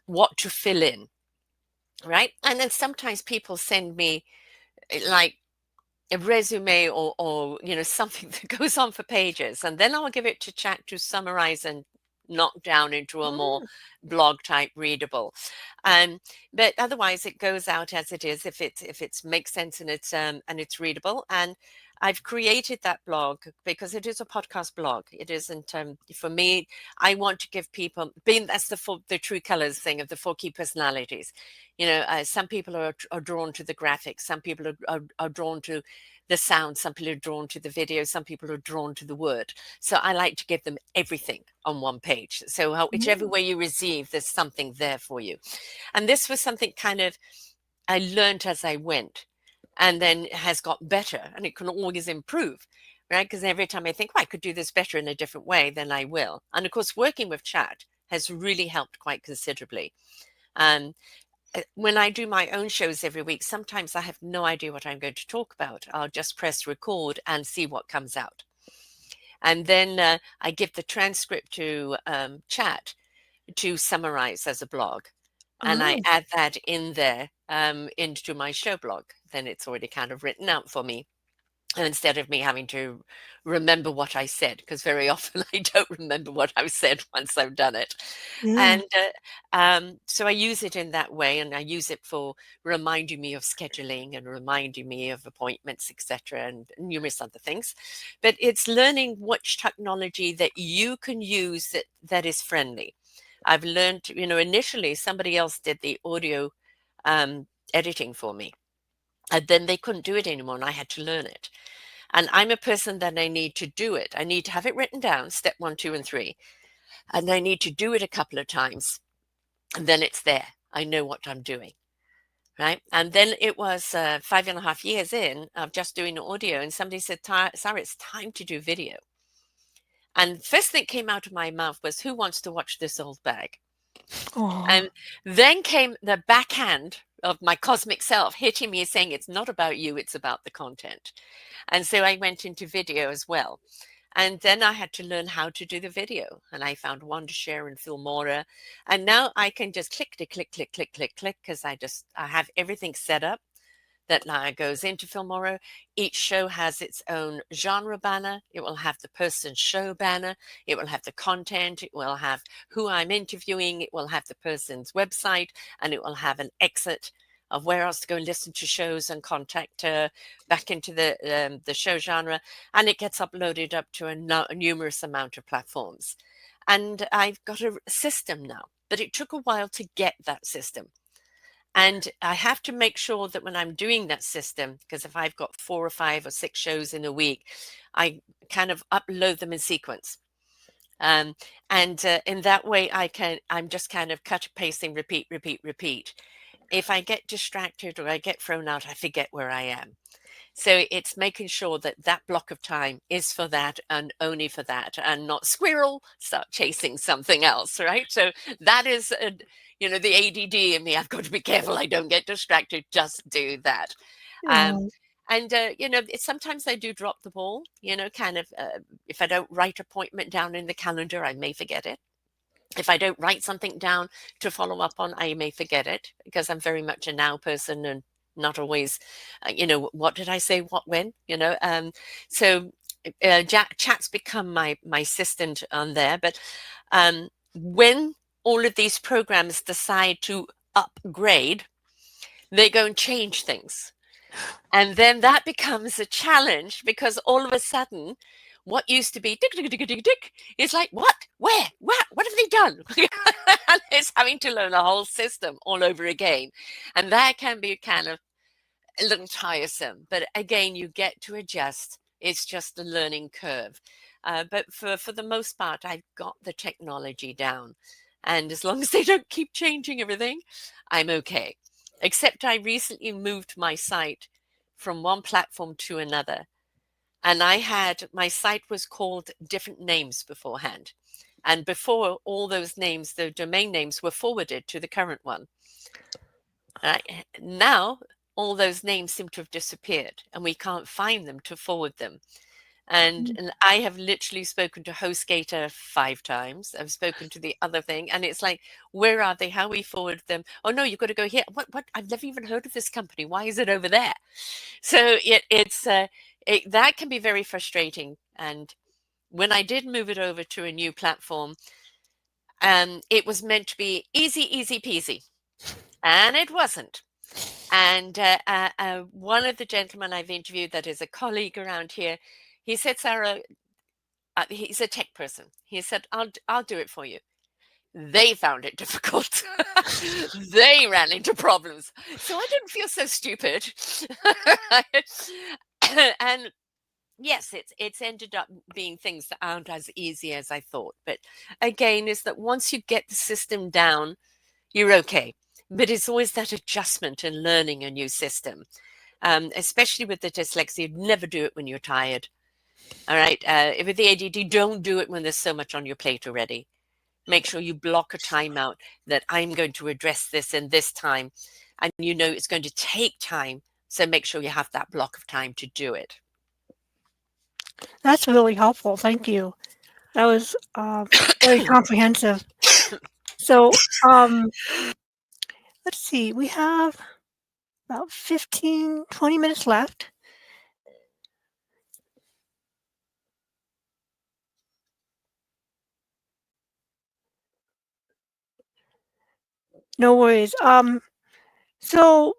what to fill in, right? And then sometimes people send me like a resume, or something that goes on for pages, and then I'll give it to chat to summarize and knock down into a more mm, blog type readable. Um but otherwise it goes out as it is, if it's makes sense and it's readable. And I've created that blog because it is a podcast blog. It isn't, for me, I want to give people, being that's the true colors thing of the four key personalities. Some people are drawn to the graphics, some people are drawn to the sound, some people are drawn to the video, some people are drawn to the word. So I like to give them everything on one page. So whichever mm, way you receive, there's something there for you. And this was something kind of I learned as I went, and then has got better, and it can always improve, right? Because every time I think, I could do this better in a different way, then I will. And of course, working with chat has really helped quite considerably. Um, when I do my own shows every week, sometimes I have no idea what I'm going to talk about. I'll just press record and see what comes out. And then I give the transcript to chat to summarize as a blog. And I oh, add that in there into my show blog. Then it's already kind of written out for me. instead of me having to remember what I said, because very often I don't remember what I've said once I've done it. Mm. And so I use it in that way, and I use it for reminding me of scheduling and reminding me of appointments, etc., and numerous other things. But it's learning which technology that you can use that is friendly. I've learned, initially somebody else did the audio editing for me. And then they couldn't do it anymore, and I had to learn it. And I'm a person that I need to do it. I need to have it written down, step 1, 2, and 3. And I need to do it a couple of times. And then it's there. I know what I'm doing. Right. And then it was 5.5 years in of just doing audio. And somebody said, Sara, it's time to do video. And first thing came out of my mouth was, who wants to watch this old bag? Oh, And then came the backhand of my cosmic self hitting me saying, it's not about you, it's about the content. And so I went into video as well. And then I had to learn how to do the video. And I found Wondershare and Filmora. And now I can just click, because I have everything set up that now goes into Filmora. Each show has its own genre banner. It will have the person's show banner. It will have the content. It will have who I'm interviewing. It will have the person's website, and it will have an exit of where else to go listen to shows and contact back into the show genre. And it gets uploaded up to a numerous amount of platforms. And I've got a system now, but it took a while to get that system. And I have to make sure that when I'm doing that system, because if I've got 4 or 5 or 6 shows in a week, I kind of upload them in sequence. And in that way, I'm just kind of cut, pasting, repeat, repeat, repeat. If I get distracted or I get thrown out, I forget where I am. So it's making sure that that block of time is for that and only for that, and not squirrel, start chasing something else, right? So that is, the ADD in me. I've got to be careful I don't get distracted. Just do that. Um, yeah. and, sometimes I do drop the ball, kind of, if I don't write appointment down in the calendar, I may forget it. If I don't write something down to follow up on, I may forget it, because I'm very much a now person and not always, what did I say, what, when, so chat's become my assistant on there. But when all of these programs decide to upgrade, they go and change things. And then that becomes a challenge, because all of a sudden, what used to be dick is like, what? Where? What have they done? And it's having to learn a whole system all over again. And that can be kind of a little tiresome. But again, you get to adjust. It's just a learning curve. But for the most part, I've got the technology down. And as long as they don't keep changing everything, I'm okay. Except I recently moved my site from one platform to another. And my site was called different names beforehand. And before all those names, the domain names were forwarded to the current one. Now, all those names seem to have disappeared, and we can't find them to forward them. And I have literally spoken to HostGator 5 times. I've spoken to the other thing, and it's like, where are they? How we forward them? Oh no, you've got to go here. What? I've never even heard of this company. Why is it over there? So that can be very frustrating. And when I did move it over to a new platform, it was meant to be easy, easy peasy, and it wasn't. And one of the gentlemen I've interviewed that is a colleague around here, he said, Sara, he's a tech person. He said, I'll do it for you. They found it difficult. They ran into problems. So I didn't feel so stupid. And yes, it's ended up being things that aren't as easy as I thought. But again, is that once you get the system down, you're okay. But it's always that adjustment and learning a new system, especially with the dyslexia. Never do it when you're tired. All right. With the ADD, don't do it when there's so much on your plate already. Make sure you block a time out that I'm going to address this in this time. And it's going to take time. So make sure you have that block of time to do it. That's really helpful. Thank you. That was very comprehensive. So, let's see. We have about 15, 20 minutes left. No worries. So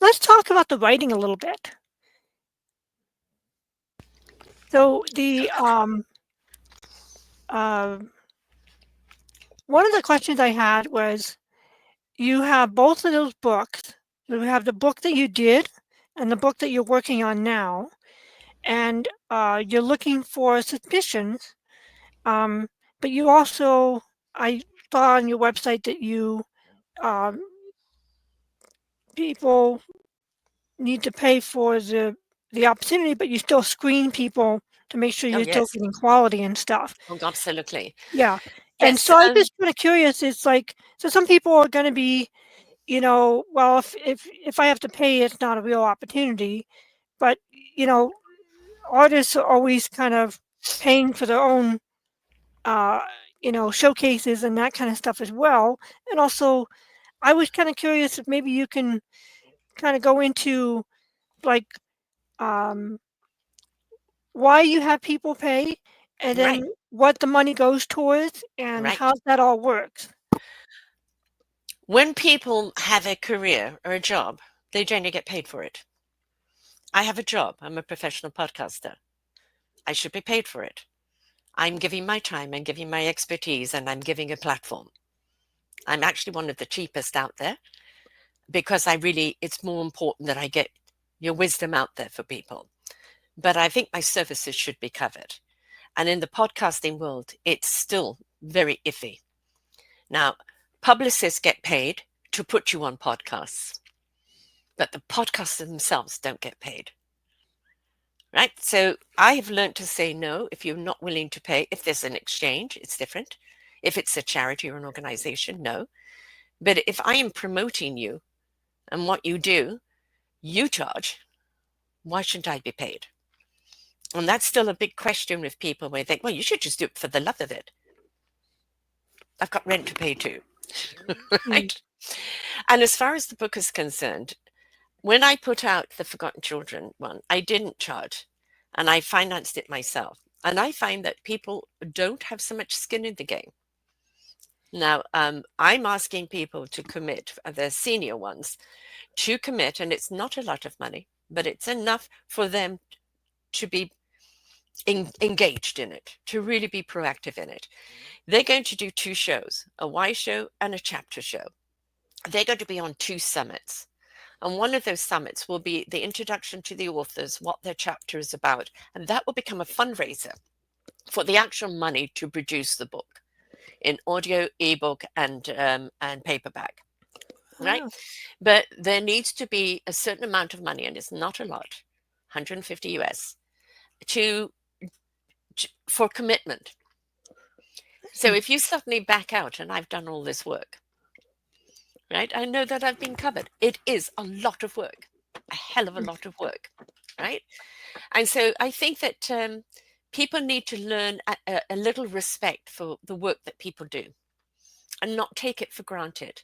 let's talk about the writing a little bit. So uh, one of the questions I had was, you have both of those books. You have the book that you did and the book that you're working on now, and you're looking for submissions. Um, but you also, I saw on your website that you um, people need to pay for the opportunity, but you still screen people to make sure Oh, you're still yes. getting quality and stuff. Oh, absolutely. Yeah. And Yes. so I'm just kind of curious. It's like, so some people are going to be, well, if I have to pay, it's not a real opportunity. But you know, artists are always kind of paying for their own, uh, showcases and that kind of stuff as well. And also, I was kind of curious if maybe you can kind of go into like um, why you have people pay, and Right. then what the money goes towards, and Right. how that all works. When people have a career or a job, they generally get paid for it. I have a job. I'm a professional podcaster. I should be paid for it. I'm giving my time and giving my expertise, and I'm giving a platform. I'm actually one of the cheapest out there because it's more important that I get your wisdom out there for people. But I think my services should be covered. And in the podcasting world, it's still very iffy. Now, publicists get paid to put you on podcasts, but the podcasters themselves don't get paid. Right? So I have learned to say no if you're not willing to pay. If there's an exchange, it's different. If it's a charity or an organization, no. But if I am promoting you and what you do, you charge, why shouldn't I be paid? And that's still a big question with people where they think, well, you should just do it for the love of it. I've got rent to pay too. Mm. Right? And as far as the book is concerned, when I put out the Forgotten Children one, I didn't charge and I financed it myself. And I find that people don't have so much skin in the game. Now, I'm asking people to commit, the senior ones, to commit, and it's not a lot of money, but it's enough for them to be engaged in it, to really be proactive in it. They're going to do two shows, a why show and a chapter show. They're going to be on two summits. And one of those summits will be the introduction to the authors, what their chapter is about. And that will become a fundraiser for the actual money to produce the book in audio, ebook, and paperback. Right. Wow. But there needs to be a certain amount of money, and it's not a lot, 150 US, to for commitment. So if you suddenly back out and I've done all this work, right? I know that I've been covered. It is a lot of work, a hell of a lot of work, right? And so I think that people need to learn a little respect for the work that people do and not take it for granted.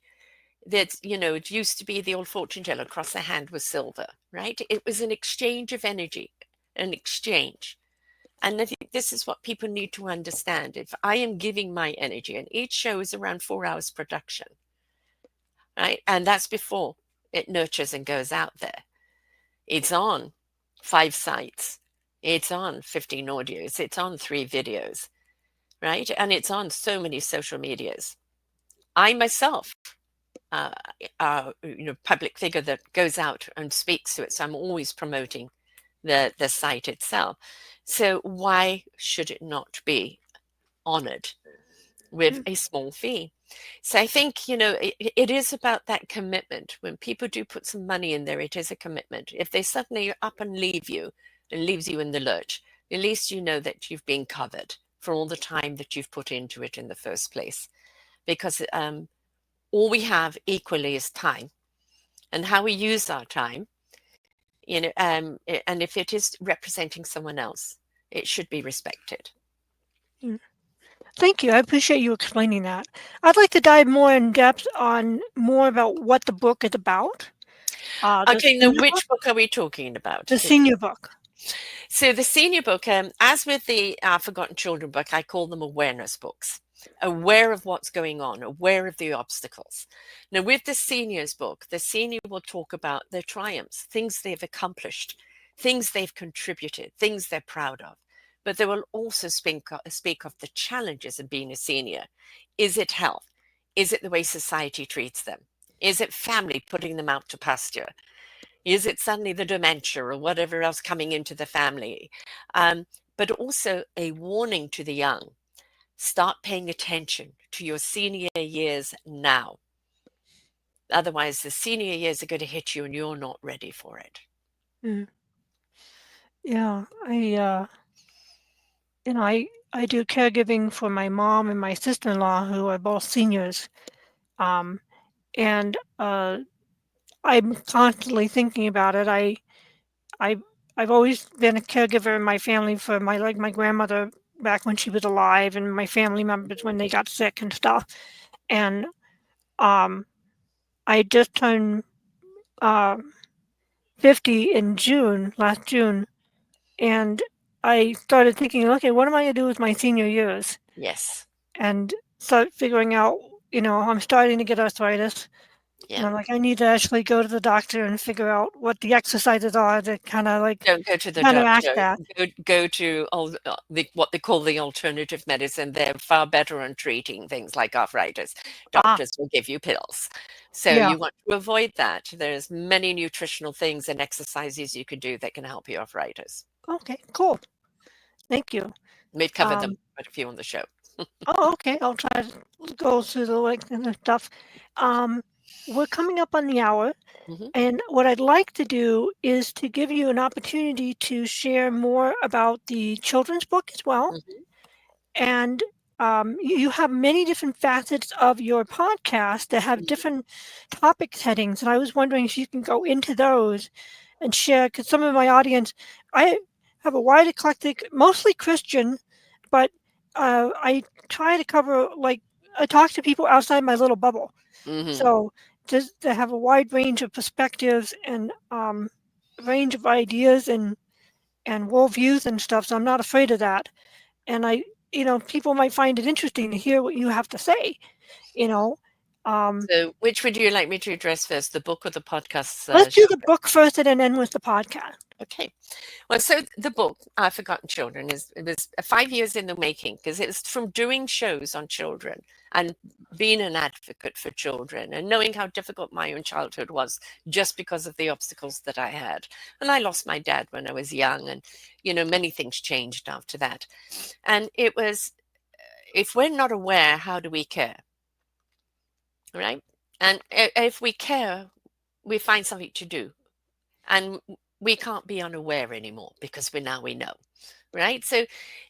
That, it used to be the old fortune teller across the hand was silver, right? It was an exchange of energy, an exchange. And I think this is what people need to understand. If I am giving my energy, and each show is around 4 hours production, right? And that's before it nurtures and goes out there. It's on 5 sites. It's on 15 audios. It's on 3 videos, right? And it's on so many social medias. I myself, uh, public figure that goes out and speaks to it. So I'm always promoting the site itself. So why should it not be honored with a small fee? So I think, it is about that commitment. When people do put some money in there, it is a commitment. If they suddenly up and leave you and leaves you in the lurch, at least you know that you've been covered for all the time that you've put into it in the first place. Because all we have equally is time, and how we use our time, and if it is representing someone else, it should be respected. Mm. Thank you. I appreciate you explaining that. I'd like to dive more in depth on more about what the book is about. The Okay, now senior book. which book are we talking about? The senior book. So the senior book, as with the Forgotten Children book, I call them awareness books. aware of what's going on, aware of the obstacles. Now, with the seniors book, the senior will talk about their triumphs, things they've accomplished, things they've contributed, things they're proud of. But they will also speak of the challenges of being a senior. Is it health? Is it the way society treats them? Is it family putting them out to pasture? Is it suddenly the dementia or whatever else coming into the family? But also a warning to the young. Start paying attention to your senior years now. Otherwise, the senior years are going to hit you and you're not ready for it. Mm. Yeah, I do caregiving for my mom and my sister-in-law who are both seniors. Um, and I'm constantly thinking about it. I I've always been a caregiver in my family for my grandmother back when she was alive and my family members when they got sick and stuff. And um, I just turned uh, 50 in June, last June, and I started thinking, okay, what am I going to do with my senior years? Yes. And start figuring out, I'm starting to get arthritis. And Yeah. I'm like, I need to actually go to the doctor and figure out what the exercises are to kind of like Don't go to the counteract doctor. that. Go to what they call the alternative medicine. They're far better on treating things like arthritis. Ah, Doctors will give you pills. So yeah. you want to avoid that. There's many nutritional things and exercises you can do that can help your arthritis. Okay, cool. Thank you. We've covered them Um, quite a few on the show. oh, okay. I'll try to go through the links and the stuff. Um, we're coming up on the hour, Hmm. and what I'd like to do is to give you an opportunity to share more about the children's book as well. Hmm. And you have many different facets of your podcast that have Hmm. different topic headings, and I was wondering if you can go into those and share, because some of my audience, I have a wide eclectic, mostly Christian, but I try to cover, like, I talk to people outside my little bubble. Hmm. So just to have a wide range of perspectives and range of ideas and worldviews and stuff. So I'm not afraid of that. And people might find it interesting to hear what you have to say. You know, um, So which would you like me to address first, the book or the podcast let's do the genre? book first and then end with the podcast. Okay. Well, so the book, I've Forgotten Children, it was 5 years in the making because it was from doing shows on children and being an advocate for children and knowing how difficult my own childhood was just because of the obstacles that I had. And I lost my dad when I was young, and, many things changed after that. And it was, if we're not aware, how do we care? Right? And if we care, we find something to do. And we can't be unaware anymore because we know, right? So,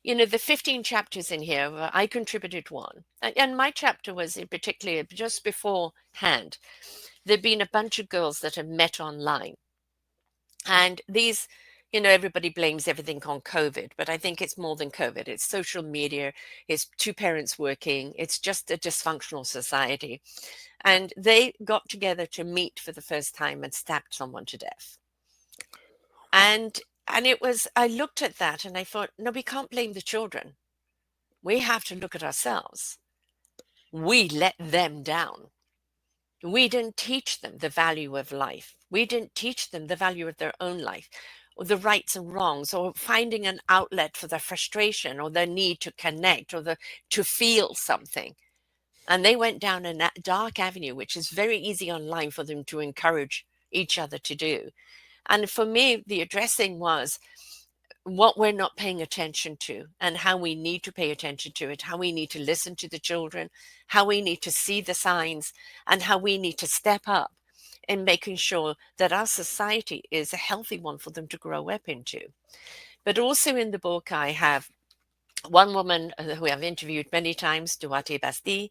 the 15 chapters in here, I contributed one, and my chapter was in particular just beforehand. There'd been a bunch of girls that had met online, and these. Everybody blames everything on COVID, but I think it's more than COVID. It's social media, it's two parents working, it's just a dysfunctional society. And they got together to meet for the first time and stabbed someone to death. And it was, I looked at that and I thought, no, we can't blame the children. We have to look at ourselves. We let them down. We didn't teach them the value of life. We didn't teach them the value of their own life, or the rights and wrongs, or finding an outlet for their frustration or their need to connect or to feel something. And they went down a dark avenue, which is very easy online for them to encourage each other to do. And for me, the addressing was what we're not paying attention to and how we need to pay attention to it, how we need to listen to the children, how we need to see the signs, and how we need to step up in making sure that our society is a healthy one for them to grow up into. But also in the book, I have one woman who I've interviewed many times, Duarte Basti.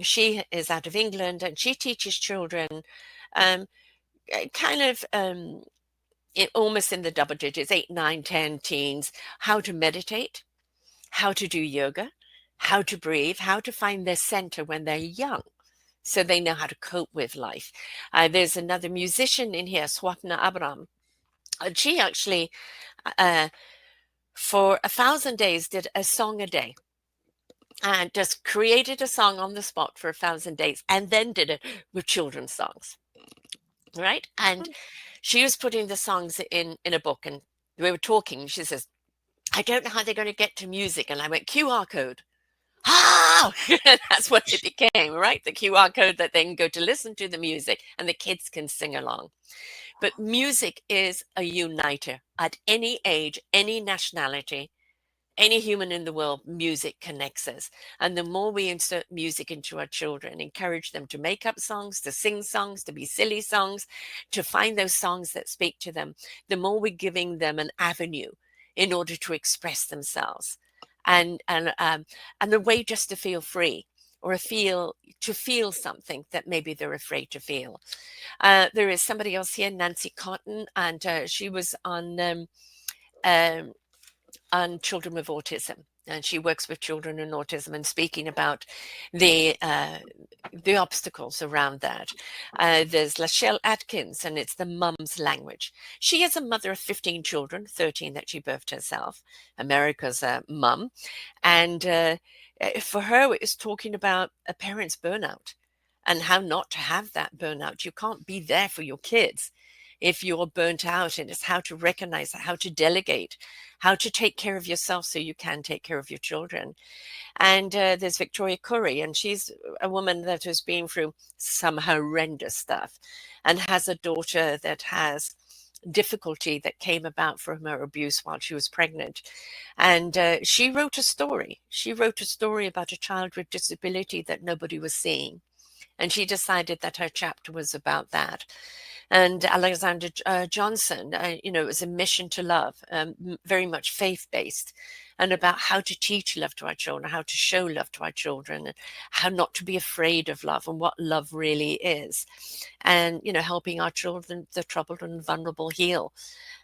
She is out of England and she teaches children um, kind of almost in the double digits, 8, 9, 10 teens, how to meditate, how to do yoga, how to breathe, how to find their center when they're young. So they know how to cope with life. There's another musician in here, Swapna Abram. She actually, uh, for 1,000 days, did a song a day. and just created a song on the spot for 1,000 days and then did it with children's songs, right? And she was putting the songs in a book, and we were talking. She says, I don't know how they're going to get to music. And I went, QR code. Ah, that's what it became, right? The QR code that they can go to listen to the music and the kids can sing along. But music is a uniter at any age, any nationality, any human in the world. Music connects us. And the more we insert music into our children, encourage them to make up songs, to sing songs, to be silly songs, to find those songs that speak to them, the more we're giving them an avenue in order to express themselves. And a way just to feel free, or feel something that maybe they're afraid to feel. There is somebody else here, Nancy Cotton, and she was um, on children with autism, and she works with children in autism and speaking about the uh, the obstacles around that. There's Lachelle Atkins, and it's the mum's language. She is a mother of 15 children, 13 that she birthed herself. America's mum, and for her, it was talking about a parent's burnout and how not to have that burnout. You can't be there for your kids if you're burnt out, and it's how to recognize that, how to delegate, how to take care of yourself so you can take care of your children. And there's Victoria Curry, and she's a woman that has been through some horrendous stuff and has a daughter that has difficulty that came about from her abuse while she was pregnant. And she wrote a story. She wrote a story about a child with disability that nobody was seeing. And she decided that her chapter was about that. And Alexander Johnson, it was a mission to love, very much faith-based, and about how to teach love to our children, how to show love to our children, and how not to be afraid of love and what love really is. And, helping our children, the troubled and vulnerable, heal.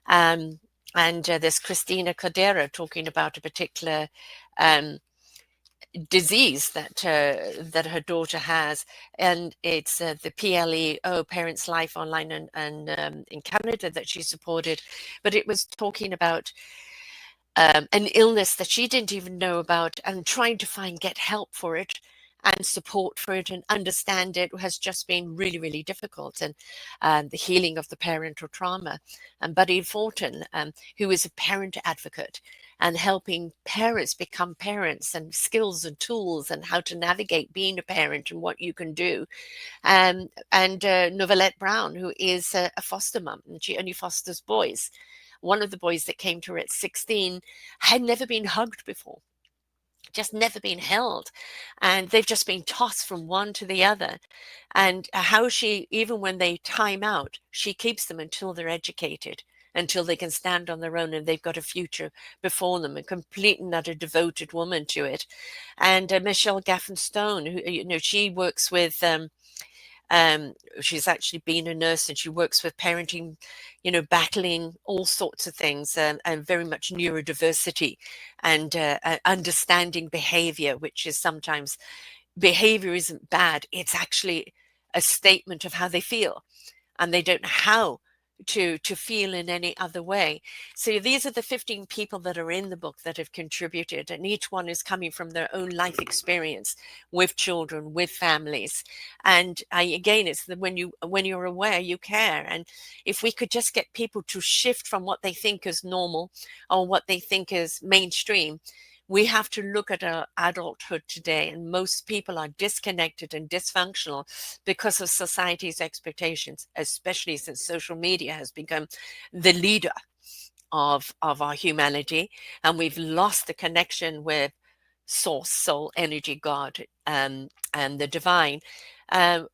And there's Christina Cordero talking about a particular disease that her daughter has, and it's the PLEO, Parents Life Online, and in Canada, that she supported. But it was talking about an illness that she didn't even know about, and trying to get help for it and support for it and understand it has just been really, really difficult. And the healing of the parental trauma. And Buddy Fortin, who is a parent advocate, and helping parents become parents, and skills and tools and how to navigate being a parent and what you can do. And Novelette Brown, who is a foster mum, and she only fosters boys. One of the boys that came to her at 16 had never been hugged before, just never been held, and they've just been tossed from one to the other. And how she, even when they time out, she keeps them until they're educated, until they can stand on their own and they've got a future before them, a complete and utter devoted woman to it. And Michelle Gaffin Stone, who, she works with she's actually been a nurse, and she works with parenting, battling all sorts of things, and very much neurodiversity, and understanding behavior, which is sometimes behavior isn't bad. It's actually a statement of how they feel, and they don't know how to feel in any other way. So these are the 15 people that are in the book that have contributed, and each one is coming from their own life experience with children, with families. And again, it's when you're aware, you care. And if we could just get people to shift from what they think is normal or what they think is mainstream. We have to look at our adulthood today, and most people are disconnected and dysfunctional because of society's expectations, especially since social media has become the leader of our humanity, and we've lost the connection with source, soul, energy, God, and the divine.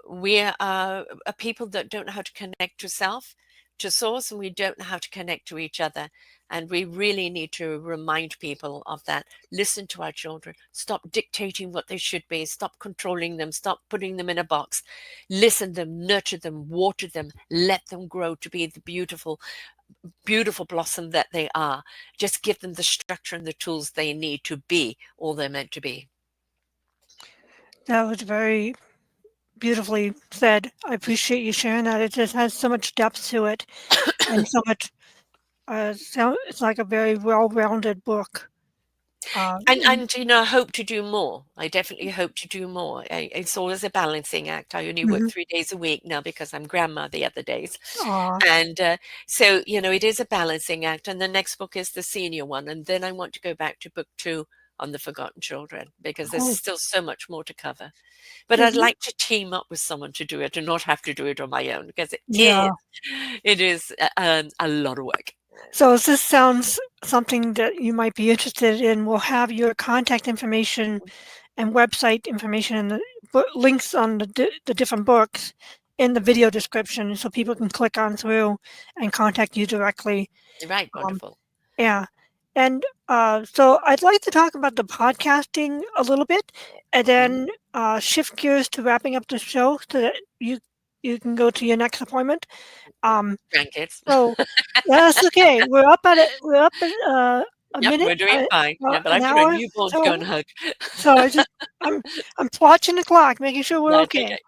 We are a people that don't know how to connect to self, to source, and we don't know how to connect to each other. And we really need to remind people of that. Listen to our children. Stop dictating what they should be. Stop controlling them. Stop putting them in a box. Listen to them, nurture them, water them, let them grow to be the beautiful, beautiful blossom that they are. Just give them the structure and the tools they need to be all they're meant to be. That was very beautifully said. I appreciate you sharing that. It just has so much depth to it, and so much. It's like a very well-rounded book. And And I hope to do more. I definitely hope to do more. It's always a balancing act. I only work mhm. 3 days a week now because I'm grandma the other days. Aw, And so, it is a balancing act. And the next book is the senior one. And then I want to go back to book 2 on the forgotten children because there's oh, still so much more to cover. But I'd isn't it? like to team up with someone to do it and not have to do it on my own because Yeah. it is a lot of work. So as this sounds something that you might be interested in, we'll have your contact information and website information and the links on the different books in the video description so people can click on through and contact you directly. Right, Um, wonderful. yeah. And so I'd like to talk about the podcasting a little bit and Mhm. then shift gears to wrapping up the show so that you can go to your next appointment. Um, Grandkids. so that's okay. We're up at a Yep, minute, we're doing fine. Yeah, but an I've got a hour. newborn to go and So hug. so I just I'm I'm watching the clock, making sure we're That's okay. okay.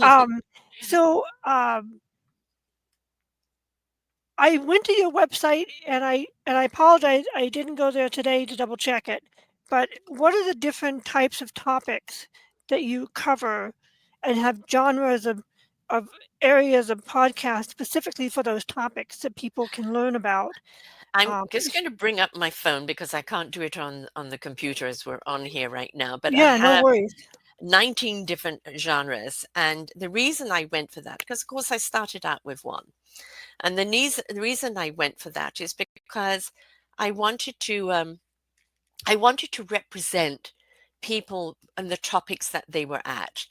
Um, so I went to your website and I apologize I didn't go there today to double check it. But what are the different types of topics that you cover and have genres of areas of podcasts specifically for those topics that people can learn about? I'm Um, just going to bring up my phone because I can't do it on the computer as we're on here right now, but I yeah, no have worries. 19 different genres. And the reason I went for that, because of course I started out with one. And the reason I went for that is because I wanted to I wanted to represent people and the topics that they were at.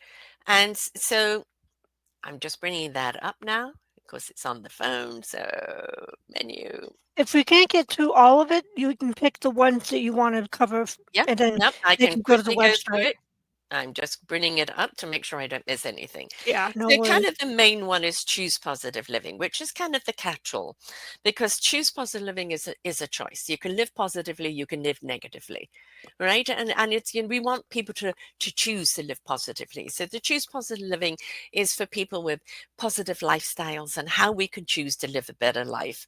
And so I'm just bringing that up now because it's on the phone. So menu. If we can't get through all of it, you can pick the ones that you want to cover Yep, and then nope, I they can can go to the quickly go through website. it. I'm just bringing it up to make sure I don't miss anything. Yeah, no So, kind worries. of the main one is choose positive living, which is kind of the catch-all, because choose positive living is a choice. You can live positively, you can live negatively, right? And it's we want people to choose to live positively. So, the choose positive living is for people with positive lifestyles and how we can choose to live a better life.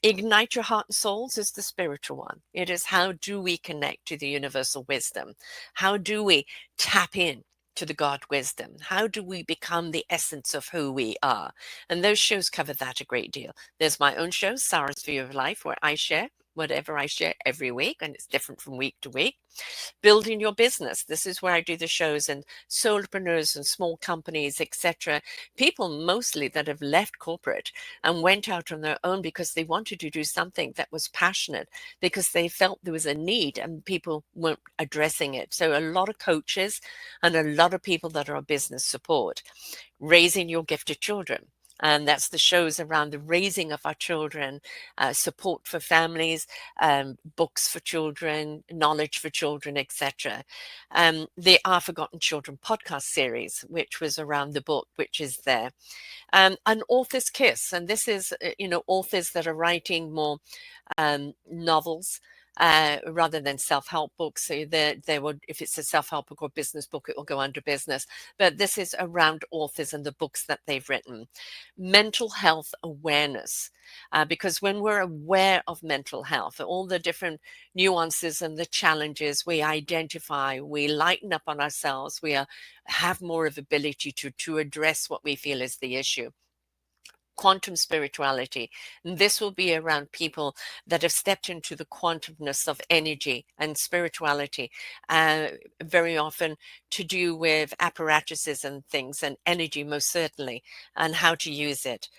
Ignite your heart and souls is the spiritual one. It is how do we connect to the universal wisdom? How do we tap in to the God wisdom? How do we become the essence of who we are? And those shows cover that a great deal. There's my own show, Sara's View of Life, where I share whatever I share every week, and it's different from week to week. Building your business. This is where I do the shows, and solopreneurs and small companies, etc. People mostly that have left corporate and went out on their own because they wanted to do something that was passionate, because they felt there was a need and people weren't addressing it. So a lot of coaches and a lot of people that are business support. Raising your gifted children. And that's the shows around the raising of our children, support for families, books for children, knowledge for children, etc. The Our Forgotten Children podcast series, which was around the book, which is there. An author's kiss, and this is authors that are writing more novels rather than self-help books. So they would, if it's a self-help book or business book, it will go under business. But this is around authors and the books that they've written. Mental health awareness, because when we're aware of mental health, all the different nuances and the challenges, we identify, we lighten up on ourselves, have more of ability to address what we feel is the issue. Quantum spirituality. And this will be around people that have stepped into the quantumness of energy and spirituality, uh, very often to do with apparatuses and things, and energy, most certainly, and how to use it.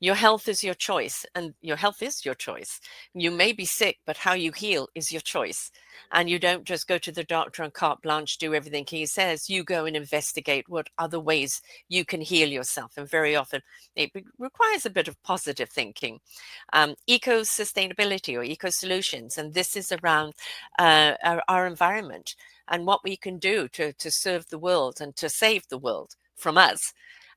Your health is your choice, and your health is your choice. You may be sick, but how you heal is your choice. And you don't just go to the doctor and carte blanche, do everything he says. You go and investigate what other ways you can heal yourself. And very often it requires a bit of positive thinking. Eco sustainability or eco solutions. And this is around our environment and what we can do to serve the world and to save the world from us,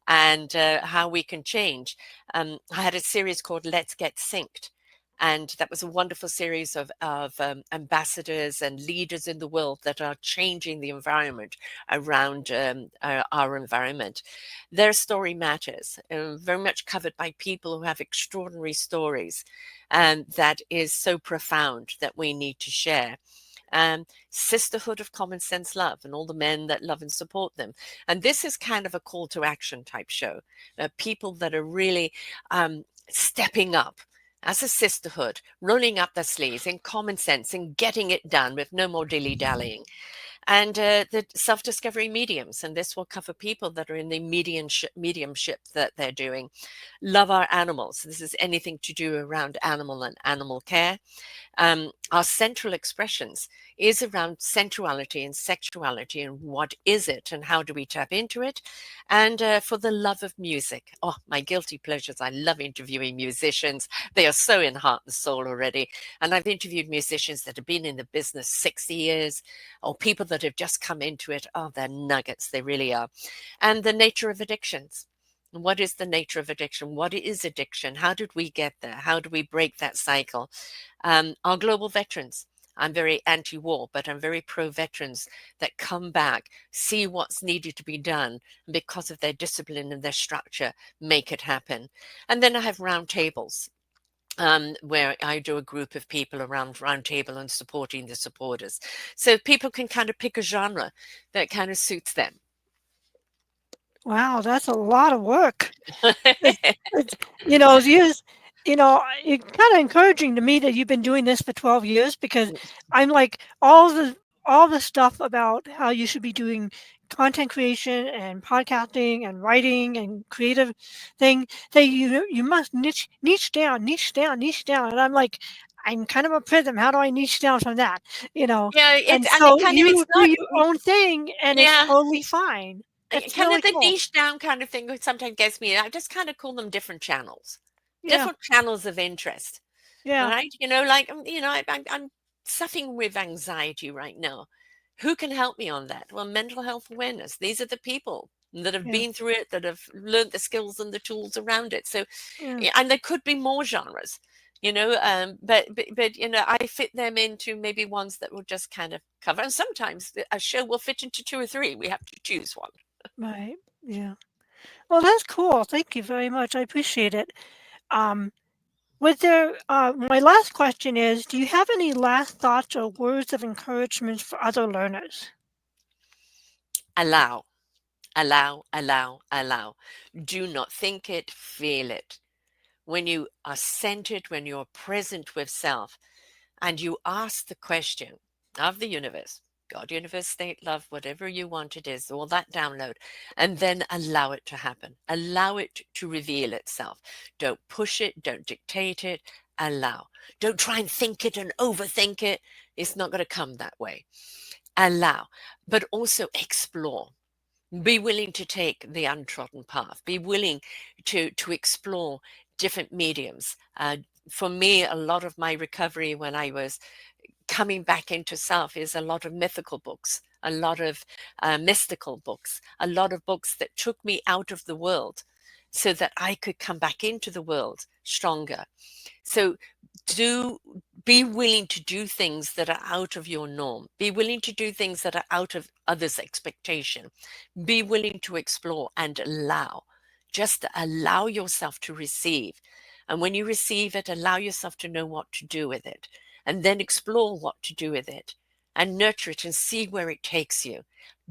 and how we can change. I had a series called Let's Get Synced. And that was a wonderful series of ambassadors and leaders in the world that are changing the environment around our environment. Their story matters, very much covered by people who have extraordinary stories, and that is so profound that we need to share. Sisterhood of Common Sense Love, and all the men that love and support them. And this is kind of a call to action type show. People that are really stepping up as a sisterhood, rolling up their sleeves in common sense and getting it done with no more dilly-dallying. And the self-discovery mediums, and this will cover people that are in the mediumship that they're doing. Love our animals. This is anything to do around animal and animal care. Our central expressions is around sensuality and sexuality, and what is it and how do we tap into it. And for the love of music, oh, my guilty pleasures, I love interviewing musicians. They are so in heart and soul already. And I've interviewed musicians that have been in the business 60 years, or people that have just come into it. Oh, they're nuggets, they really are. And the nature of addictions. What is the nature of addiction? What is addiction? How did we get there? How do we break that cycle? Our global veterans. I'm very anti-war, but I'm very pro-veterans that come back, see what's needed to be done, and because of their discipline and their structure, make it happen. And then I have round tables. Where I do a group of people around round table and supporting the supporters. So people can kind of pick a genre that kind of suits them. Wow, that's a lot of work. It's it's you know, it's kinda encouraging to me that you've been doing this for 12 years because I'm like, all the stuff about how you should be doing content creation and podcasting and writing and creative thing, you must niche down, niche down, niche down, and I'm like, I'm kind of a prism, how do I niche down from that? You know? Yeah, And and it so kind of, you it's do not, your own thing, and it's yeah, totally fine. It's kind really of the cool. niche down kind of thing that sometimes gets me. I just kind of call them Yeah, different channels of interest. All yeah, right. I'm suffering with anxiety right now. Who can help me on that? Well, mental health awareness. These are the people that have yeah, been through it, that have learned the skills and the tools around it. So, yeah. yeah, and there could be more genres, but I fit them into maybe ones that will just kind of cover. And sometimes a show will fit into two or three. We have to choose one. Right. Yeah. Well, that's cool. Thank you very much. I appreciate it. Um, my last question is, do you have any last thoughts or words of encouragement for other learners? Allow, allow. Do not think it, feel it. When you are centered, when you're present with self, and you ask the question of the universe, God, universe, state, love, whatever you want it is, all that download, and then allow it to happen. Allow it to reveal itself. Don't push it, don't dictate it, allow. Don't try and think it and overthink it. It's not going to come that way. Allow, but also explore. Be willing to take the untrodden path. Be willing to explore different mediums. For me, a lot of my recovery when I was coming back into self is a lot of mythical books, a lot of mystical books, a lot of books that took me out of the world so that I could come back into the world stronger. So do be willing to do things that are out of your norm. Be willing to do things that are out of others' expectation. Be willing to explore and allow. Just allow yourself to receive. And when you receive it, allow yourself to know what to do with it. And then explore what to do with it and nurture it and see where it takes you.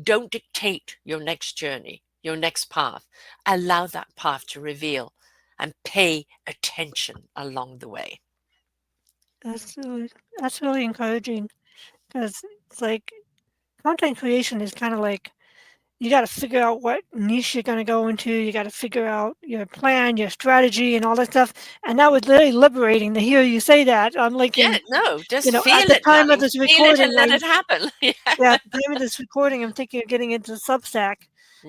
Don't dictate your next journey, your next path. Allow that path to reveal and pay attention along the way. That's really, that's really encouraging because it's like content creation is kind of like you got to figure out what niche you're going to go into. You got to figure out your plan, your strategy, and all that stuff. And that was really liberating to hear you say that. I'm like Yeah, no, just at feel the it, time of darling. this Feel it recording, and let it happen. Yeah. at the time of this recording, I'm thinking of getting into Substack,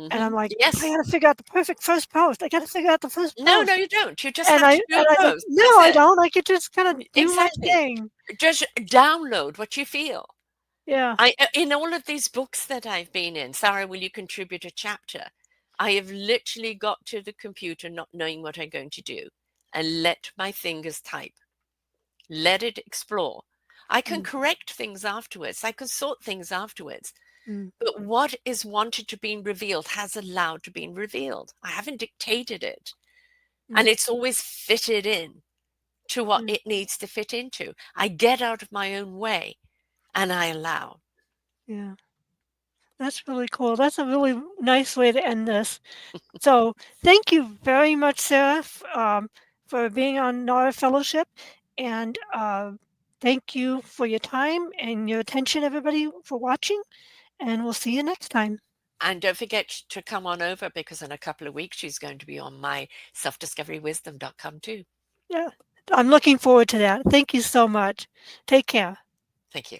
and I'm like, I Yes. got to figure out the perfect first post. I got to figure out the first No, post. no, you don't. You just And have I to do and a I think, post. no, That's I it. don't. I could just kind of do my Exactly. thing. Just download what you feel. Yeah. In all of these books that I've been in, Sarah, will you contribute a chapter? I have literally got to the computer not knowing what I'm going to do and let my fingers type. Let it explore. I can Mm, correct things afterwards. I can sort things afterwards. mm, But what is wanted to be revealed has allowed to be revealed. I haven't dictated it. And mm, it's always fitted in to what mm, it needs to fit into. I get out of my own way and I allow. Yeah. That's really cool. That's a really nice way to end this. So, thank you very much, Sarah, for being on Nara Fellowship, and thank you for your time and your attention, everybody, for watching. And we'll see you next time. And don't forget to come on over, because in a couple of weeks she's going to be on my selfdiscoverywisdom.com too. Yeah, I'm looking forward to that. Thank you so much. Take care. Thank you.